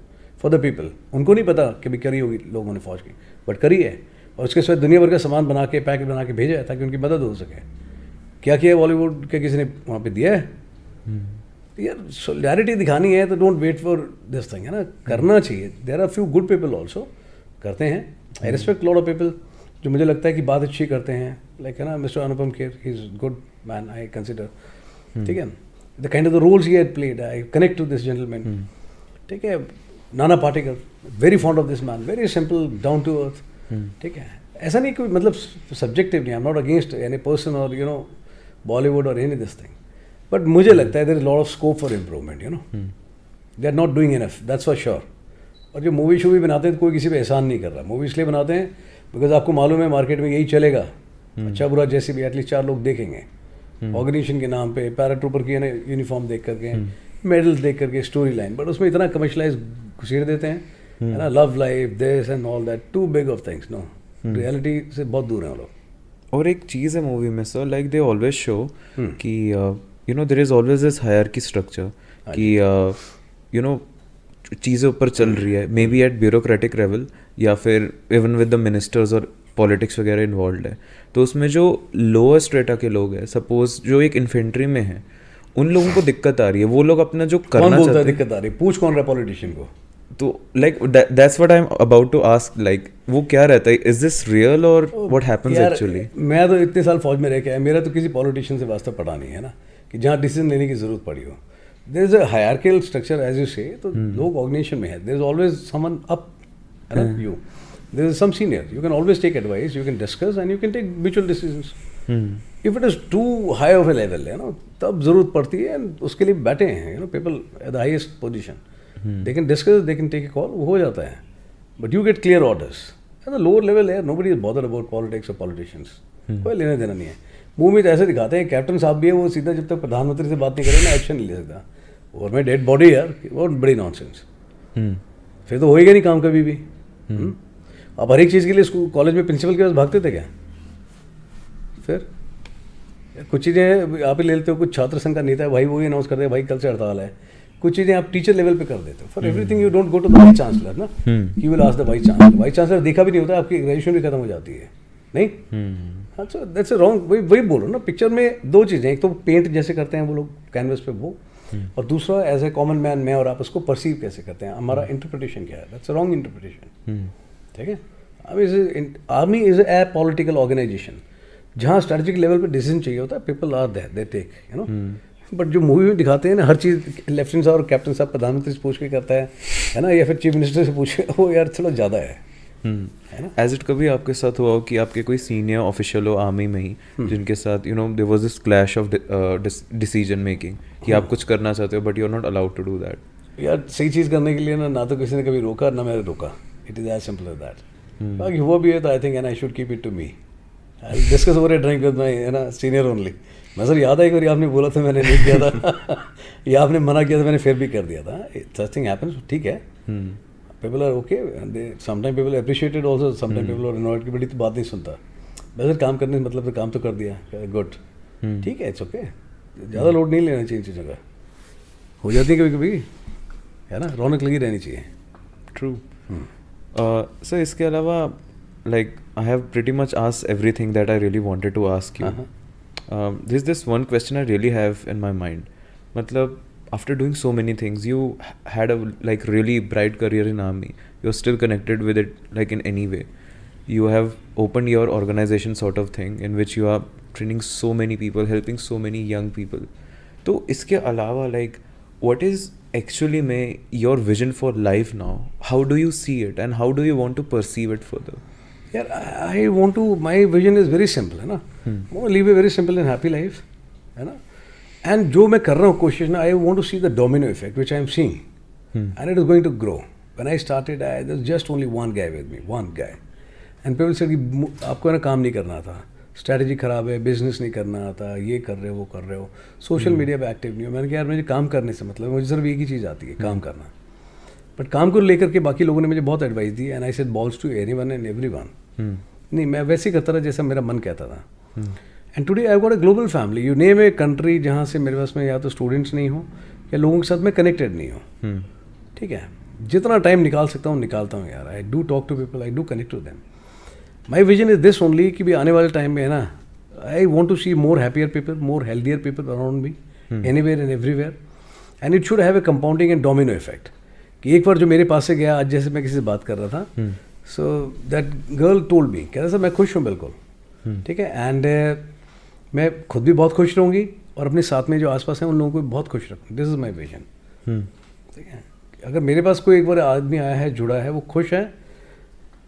for the people. उनको नहीं पता कभी करी होगी लोगों ने फौज की, बट करी है, और उसके साथ दुनिया भर का सामान बना के पैकेट बना के भेजा है ताकि उनकी मदद हो सके। क्या किया बॉलीवुड के किसी ने वहाँ पे दिया है? यार सोलिडारिटी दिखानी है तो don't wait for this thing है ना, करना चाहिए। There are few good people also करते हैं। I respect lot of people जो मुझे लगता है कि बात अच्छी करते हैं, लाइक है ना mister Anupam Kher, he is good man I consider. ठीक है, the kind of the roles he had played, I connect to this gentleman. ठीक है, Nana Patekar, very fond of this man, very simple, down to earth. ठीक है, ऐसा नहीं कोई मतलब सब्जेक्टिव नहीं, I am not against any person और यू नो बॉलीवुड और एनी दिस थिंग, बट मुझे लगता है there is lot of scope for improvement, you know they are not doing enough, that's for sure. और जो movie शूवी बनाते हैं तो कोई किसी पे एहसान नहीं कर रहा, मूवी इसलिए बनाते हैं बिकॉज आपको मालूम है मार्केट में यही चलेगा, अच्छा बुरा जैसे भी एटलीस्ट 4 लोग देखेंगे, ऑर्गेनाइजेशन के नाम पे, पैराट्रूपर की यूनिफॉर्म देख करके, मेडल्स देख करके, स्टोरी लाइन, बट उसमें इतना कमर्शलाइज घुसेड़ देते हैं है ना, love life this and all that, too big of things. No, reality से बहुत दूर हैं वो लोग। और एक चीज़ है मूवी में sir, like they always show कि you know there is always this hierarchy structure कि यू नो चीज़ें ऊपर चल रही है, maybe at bureaucratic level या फिर इवन विद द मिनिस्टर्स और पॉलिटिक्स वगैरह इन्वॉल्व है, तो उसमें जो लोअर स्ट्रेटा के लोग हैं, सपोज जो एक इन्फेंट्री में है, उन लोगों को दिक्कत आ रही है, वो लोग अपना जो करना चाहते हैं, दिक्कत आ रही है, पूछ कौन रहा पॉलिटिशियन को? तो like that's what I am about to ask, like वो क्या रहता है, इज दिस रियल और व्हाट हैपेंस एक्चुअली? मैं तो इतने साल फौज में रह के आया, मेरा तो किसी पॉलिटिशियन से वास्ता पड़ा नहीं है ना कि जहाँ डिसीजन लेने की जरूरत पड़ी हो। There is a hierarchical structure as you say, तो लोग ऑर्गेनाइजेशन में है, there is always someone up है ना, you there is some senior, you can always take advice, you can discuss and you can take mutual decisions. If it is too high of a level है ना, तब जरूरत पड़ती है, and उसके लिए बैठे हैं you know people at the highest position, they can discuss, they can take a call, वो हो जाता है, but you get clear orders at the lower level है, nobody is bothered about politics or politicians, कोई लेना देना नहीं है। मूवी में ऐसे दिखाते हैं, कैप्टन साहब भी है, वो सीधा जब तक प्रधानमंत्री से बात नहीं करे ना एक्शन नहीं ले सकता, और मैं डेड बॉडी यार, बहुत बड़ी नॉनसेंस। फिर तो होएगा नहीं काम कभी भी। आप हर एक चीज़ के लिए स्कूल कॉलेज में प्रिंसिपल के पास भागते थे क्या? फिर कुछ चीज़ें आप ही ले लेते हो, कुछ छात्र संघ का नेता है भाई, वो ही अनाउंस करते हैं भाई कल से हड़ताल है, कुछ चीज़ें आप टीचर लेवल पे कर देते हो। For everything you don't go to the vice chancellor ना, you will ask the vice chancellor. Vice chancellor देखा भी नहीं होता, आपकी ग्रेजुएशन भी खत्म हो जाती है नहीं। हाँ, सो दैट्स रॉन्ग। वही बोलो ना, पिक्चर में 2 चीज़ें, एक तो पेंट जैसे करते हैं वो लोग कैनवस पे वो, और दूसरा एज ए कॉमन मैन मैं और आप उसको परसीव कैसे करते हैं, हमारा इंटरप्रिटेशन क्या है, दैट्स अ रॉन्ग इंटरप्रिटेशन। ठीक है, अब army is a political organization जहाँ स्ट्रेटेजिक लेवल पे डिसीजन चाहिए होता है, people are there, they take you know. But जो मूवी में दिखाते हैं ना, हर चीज़ लेफ्टिनेंट साहब और कैप्टन साहब प्रधानमंत्री से पूछ के करता है ना, या फिर चीफ मिनिस्टर से पूछ के, वो यार थोड़ा ज़्यादा है ना। एज इट कभी आपके साथ हुआ हो कि आपके कोई सीनियर ऑफिशियल हो आर्मी में ही, जिनके साथ you know there was this clash of decision making कि आप कुछ करना चाहते हो but you are not allowed to do that? यार सही चीज़ करने के लिए ना तो किसी ने कभी रोका ना मैंने रोका. It is as simple as that. बाकी हुआ भी है तो I think and I should keep it to me. I discuss over a drink with my है ना सीनियर ओनली. मैं सर याद है एक बार आपने बोला था मैंने नहीं किया था या आपने मना किया था मैंने फिर भी कर दिया था. Such thing happens. ठीक है. People are okay. Sometime people appreciated also. Sometime people are annoyed की बड़ी तो बात नहीं सुनता. बस काम करने से मतलब तो काम तो कर दिया. गुड. ठीक है. It's okay. ज़्यादा लोड नहीं लेना चाहिए चीज़ों का. हो जाती है कभी कभी है ना. रौनक लगी रहनी चाहिए. ट्रू. सर इसके अलावा like I have pretty much asked everything that I really wanted to ask you. There's this one question I really have in my mind. Matlab, after doing so many things, you had a like really bright career in army. You're still connected with it like in any way. You have opened your organization sort of thing in which you are training so many people, helping so many young people. तो इसके अलावा like what is actually your vision for life now? How do you see it and how do you want to perceive it further? यार I want to. My vision is very simple है ना. I live a very simple and happy life है ना. And जो मैं कर रहा हूँ कोशिश ना I want to see the domino effect which I am seeing and it is going to grow. When I started I there just only one guy with me. One guy. And people said कि आपको ना काम नहीं करना था. Strategy ख़राब है. Business नहीं करना आता. ये कर रहे हो वो कर रहे हो. सोशल मीडिया पे एक्टिव नहीं हो. मैंने कहा यार मुझे काम करने से मतलब मुझे सिर्फ एक ही चीज़ आती है काम करना. बट काम को लेकर के बाकी लोगों ने मुझे बहुत एडवाइस दी and I said balls to anyone and everyone. नहीं मैं वैसे ही करता रहा जैसा मेरा मन कहता था. And today I got a global family. You name a country जहाँ से मेरे पास में या तो स्टूडेंट्स नहीं हो या लोगों के साथ मैं कनेक्टेड नहीं हूँ. ठीक है. जितना टाइम निकाल सकता हूँ निकालता हूँ यार. I do talk to people. I do connect to them. My vision is this only कि भी आने वाले टाइम में है ना I want to see more happier people, more healthier people around me anywhere and everywhere. And it should have a compounding and domino effect. कि एक बार जो मेरे पास से गया आज जैसे मैं किसी से बात कर रहा था so that girl told me कहता सर मैं खुश हूँ बिल्कुल. ठीक है. एंड मैं खुद भी बहुत खुश रहूँगी और अपने साथ में जो आसपास हैं उन लोगों को भी बहुत खुश रखूँ. This is my vision. ठीक है. अगर मेरे पास कोई एक बार आदमी आया है जुड़ा है वो खुश है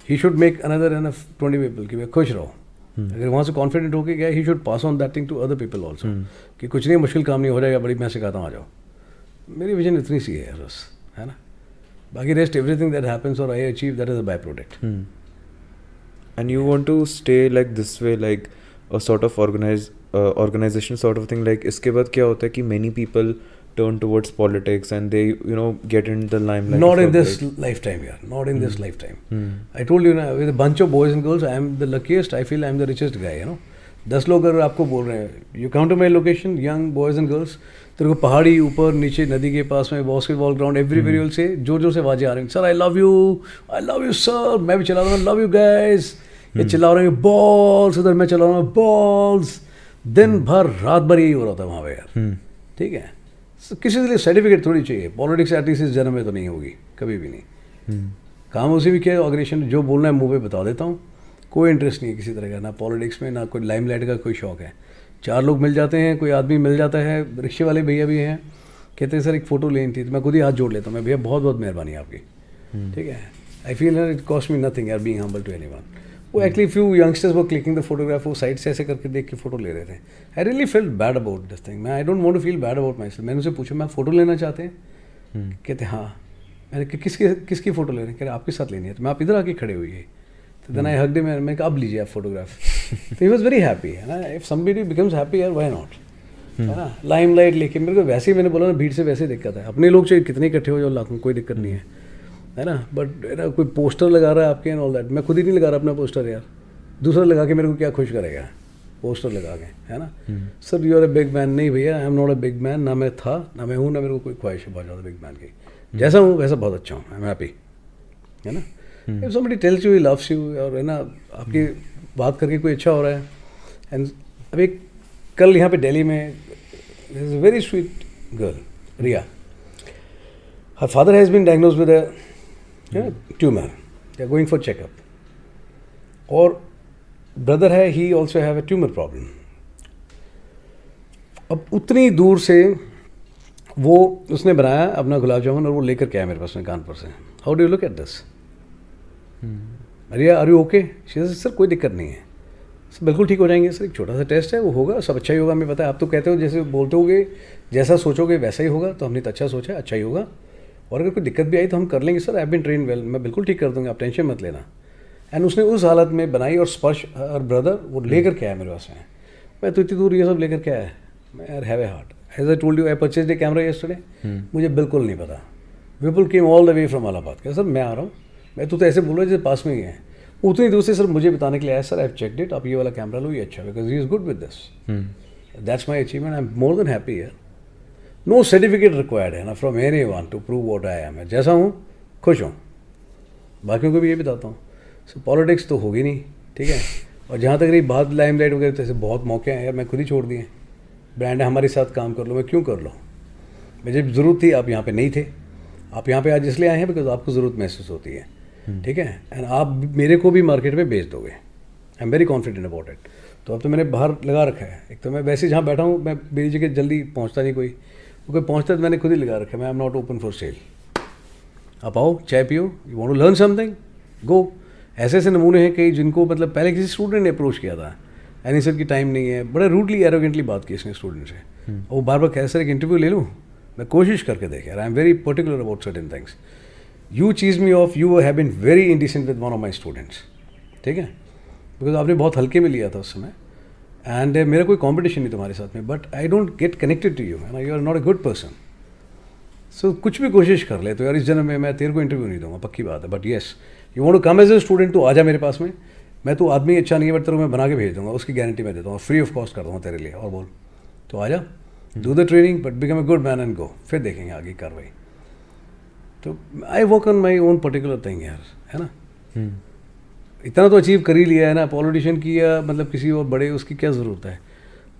he should make another an 20 people कि मैं खुश रहो. अगर वहाँ से कॉन्फिडेंट होके गया he should pass on that thing to other people also कि कुछ नहीं मुश्किल काम नहीं हो जाएगा बड़ी मैं सिखाता हूँ आ जाओ. मेरी विजन इतनी सी है बस है ना. बाकी रेस्ट एवरीथिंग दैट हैपेंस और I achieve that is a by product. And you want to stay like this way, like a sort of organization sort of thing. Like इसके बाद क्या होता है कि many people turn towards politics and they get in the limelight. Not in this lifetime, yeah. Not in this lifetime. I told you, with a bunch of boys and girls, I am the luckiest. I feel I am the richest guy. 10 लोग अगर आपको बोल रहे हैं you come to my location young boys and girls तेरे को पहाड़ी ऊपर नीचे नदी के पास में बास्केटबॉल ग्राउंड एवरीवेयर से जोर जोर से आवाज़ें आ रही हैं. Sir I love you sir. मैं भी चला रहा हूँ लव यू गाइस. ये चिल्ला रहे हैं बॉल्स. उधर मैं चला रहा हूँ बॉल्स. दिन भर रात भर यही हो रहा था वहाँ पे यार. ठीक है. किसी के लिए सर्टिफिकेट थोड़ी चाहिए. पॉलिटिक्स एटलीस्ट इस जन्म में तो नहीं होगी कभी भी नहीं. काम उसी भी किया ऑर्गेनाइजेशन जो बोलना है मुँह पे बता देता हूँ. कोई इंटरेस्ट नहीं है किसी तरह का ना पॉलिटिक्स में ना कोई लाइमलाइट का कोई शौक है. 4 लोग मिल जाते हैं कोई आदमी मिल जाता है. रिक्शे वाले भैया भी हैं कहते हैं सर एक फ़ोटो लेनी थी तो मैं खुद ही हाथ जोड़ लेता हूँ. मैं भैया बहुत बहुत मेहरबानी आपकी. ठीक है. I feel it cost me nothing यार बीइंग हम्बल टू एनीवन. वो एक्चुअली फ्यू यंगस्टर्स वो क्लिकिंग द फोटोग्राफ वो साइड से ऐसे करके देख के फोटो ले रहे थे. I really feel bad about this thing. मैं I don't want to feel bad about myself. मैंने उनसे पूछा मैं फ़ोटो लेना चाहते हैं. कहते हाँ. मैंने किसकी फ़ोटो ले रहे हैं. कह रहे आपके साथ लेनी है. तो मैं आप इधर आके खड़े हुई है. तो देन आई हग्ड हिम. मैं कहा अब लीजिए आप photograph. He was very happy है ना. इफ समबडी बिकम्स हैप्पी यार व्हाई नॉट है ना. लाइमलाइट लेके मेरे को वैसे ही मैंने बोला ना भीड़ से वैसे दिक्कत है. अपने लोग चाहे कितने इकट्ठे हो जाओ लाखों कोई दिक्कत नहीं है ना. बट ना कोई पोस्टर लगा रहा है आपके एंड ऑल दैट. मैं खुद ही नहीं लगा रहा अपना पोस्टर यार. दूसरा लगा के मेरे को क्या खुश करेगा पोस्टर लगा के है ना. Sir you are a big man. नहीं भैया I am not a big man. ना मैं था ना मैं हूँ ना मेरे को कोई ख्वाहिश है बहुत ज़्यादा बिग मैन की. जैसा हूँ वैसा बहुत अच्छा हूँ. आई एम हैप्पी है ना. If somebody tells you he loves you और है ना आपकी बात करके कोई अच्छा हो रहा है. एंड अभी कल यहाँ पे दिल्ली में there is a very sweet girl Riya. Her father has been diagnosed with a tumor. They are going for checkup. और brother है he also have a tumor problem. अब उतनी दूर से वो उसने बनाया अपना गुलाब जामुन और वो लेकर के आया मेरे पास में कानपुर से. How do you look at this? अरे आर यू ओके. सर कोई दिक्कत नहीं है सर बिल्कुल ठीक हो जाएंगे सर. एक छोटा सा टेस्ट है वो होगा सब अच्छा ही होगा. हमें पता है आप तो कहते हो जैसे बोलते होगे जैसा सोचोगे वैसा ही होगा. तो हमने तो अच्छा सोचा अच्छा ही होगा और अगर कोई दिक्कत भी आई तो हम कर लेंगे sir, I been train well, मैं बिल्कुल ठीक कर दूंगा, आप टेंशन मत लेना। एंड उसने उस हालत में बनाई, और स्पर्श और ब्रदर वो लेकर के आया मेरे पास में। मैं तो इतनी दूर ये सब लेकर के आया, मैं यार have a heart. As I told you, I purchase the camera yesterday, मुझे बिल्कुल नहीं पता। Vipul came all the way from Allahabad, क्या सर मैं आ रहा हूँ, मैं तो ऐसे बोल रहा जैसे पास में ही है। उतनी दूर से सर मुझे बताने के लिए आया, sir I have checked it, आप ये वाला कैमरा लो, ये अच्छा, because he is good with this, that's my achievement, I am more than happy यार। नो सर्टिफिकेट रिक्वायर्ड है ना from any one two prove what I M. जैसा हूँ खुश हूँ, बाकियों को भी ये बताता हूँ। सो पॉलिटिक्स तो होगी नहीं, ठीक है। और जहाँ तक रही बात लाइमलाइट वगैरह, जैसे बहुत मौके हैं यार, मैं खुद ही छोड़ दिए। ब्रांड है हमारे साथ काम कर लो, मैं क्यों कर लो, मुझे ज़रूरत थी, आप यहाँ पे नहीं थे। आप यहाँ पे आज इसलिए आए हैं बिकॉज आपको ज़रूरत महसूस होती है, ठीक है। एंड आप मेरे को भी मार्केट में बेच दोगे, आई am very confident about it. तो अब तो मैंने बाहर लगा रखा है, एक तो मैं वैसे जहाँ बैठा हूँ, मैं मेरी जगह जल्दी पहुँचता नहीं कोई पहुँचता, तो मैंने खुद ही लगा रखा है, मैं am not open for sale. आप आओ, चाय पियो, you want to learn something, go. ऐसे ऐसे नमूने हैं कई जिनको मतलब पहले किसी स्टूडेंट ने अप्रोच किया था, एनी सर की टाइम नहीं है, बड़ा रूडली एरोगेंटली बात की इसने स्टूडेंट से, और वो बार बार कह सर एक इंटरव्यू ले लूँ, मैं कोशिश करके देखे, I am very particular about certain things. You cheese me off, you have been very indecent with one of my students, ठीक है, बिकॉज आपने बहुत हल्के में लिया था उस समय। एंड मेरा कोई कॉम्पिटिशन नहीं तुम्हारे साथ में, but I don't get connected to you, you are not a good person. So कुछ भी कोशिश कर ले तो यार इस जन्म में मैं तेरे को इंटरव्यू नहीं दूंगा, पक्की बात है। But yes, you want to come as a student, तो आ जा मेरे पास में, मैं तो आदमी अच्छा नहीं है बट तेरे को मैं बना के भेज दूंगा, उसकी गारंटी मैं देता हूँ, फ्री ऑफ कॉस्ट कर दूँगा तेरे लिए। और बोल तो आ जा, do the training but become a good man and go, फिर देखेंगे आगे कार्रवाई। तो I work on my own particular thing यार, है ना। इतना तो अचीव कर ही लिया है ना, पॉलिटिशियन की या मतलब किसी और बड़े, उसकी क्या ज़रूरत है।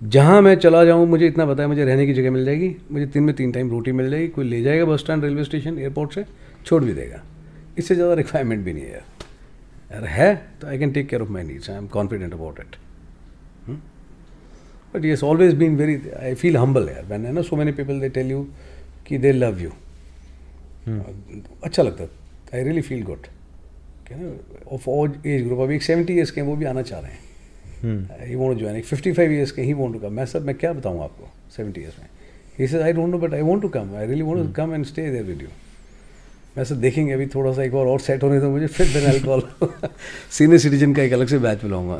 जहाँ मैं चला जाऊँ मुझे इतना पता है, मुझे रहने की जगह मिल जाएगी, मुझे 3 में 3 टाइम रोटी मिल जाएगी, कोई ले जाएगा bus stand, railway station, airport से छोड़ भी देगा, इससे ज़्यादा रिक्वायरमेंट भी नहीं है यार है तो I can take care of my needs, I am confident about it. But yes, always been very, I feel humble यार, मैंने ना so many people they tell you कि दे लव यू, अच्छा लगता है, आई रियली फील गुड, क्या ना, of all age group. अभी एक 70 ईयर्स के हैं, वो भी आना चाह रहे हैं, ही वांट टू जॉइन। एक 55 ईयर्स के, ही वांट टू कम। मैं सर मैं क्या बताऊँ आपको 70 ईयर्स में, he said I don't know but I want to come, I really want to come and stay there with you. मैं सर देखेंगे अभी थोड़ा सा एक बार और सेट होने दो मुझे, फिर then I call senior citizen का एक अलग से बैच बुलाऊंगा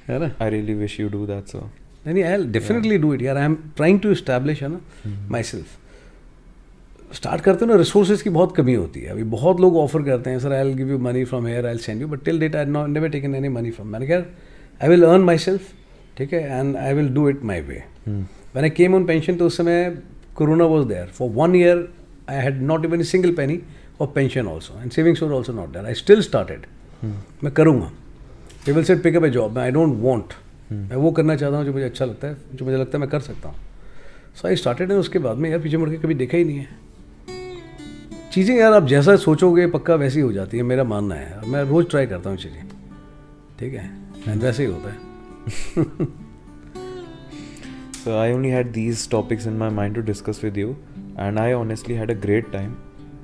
है ना। I really wish you do that sir. नहीं, I will definitely do it यार, I am trying to establish, है ना, माई सेल्फ। स्टार्ट करते हो ना, रिसोर्सेज की बहुत कमी होती है। अभी बहुत लोग ऑफर करते हैं, sir I will give you money from here, I will send you, but till date I never taken any money from. मैंने कहा I will earn myself, ठीक है, and I will do it my way. मैंने came on pension, तो उस समय corona was there for 1 year, I had not even a single penny of pension also, and savings were also not there. I still started. मैं करूँगा, people said pick up a job, I don't want, मैं वो करना चाहता हूँ जो मुझे अच्छा लगता है, जो मुझे लगता है मैं कर सकता हूँ। So I started, and उसके बाद में यार पीछे मुड़ के कभी देखा ही नहीं है। चीज़ें यार आप जैसा सोचोगे पक्का वैसी हो जाती है, मेरा मानना है। मैं रोज़ ट्राई करता हूँ चीज़ें, ठीक है, एंड वैसे ही होता है। So I only had these topics in my mind to discuss with you, and I honestly had a great time.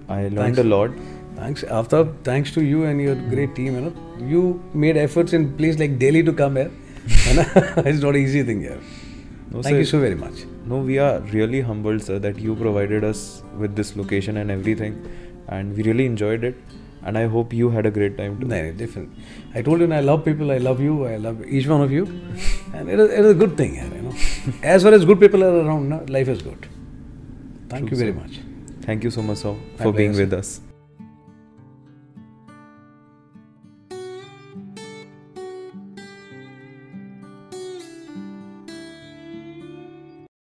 I learned a lot. Thanks, Aftab. Thanks to you and your great team. You know, you made efforts in place like Delhi to come here. It's not an easy thing here. No, Thank you so very much. No, we are really humbled, sir, that you provided us with this location and everything, and we really enjoyed it. And I hope you had a great time too. No, different. I told you, I love people. I love you. I love each one of you, and it is a good thing here. You know, as far as good people are around, life is good. Thank you very much. Thank you so much, sir, for being with us.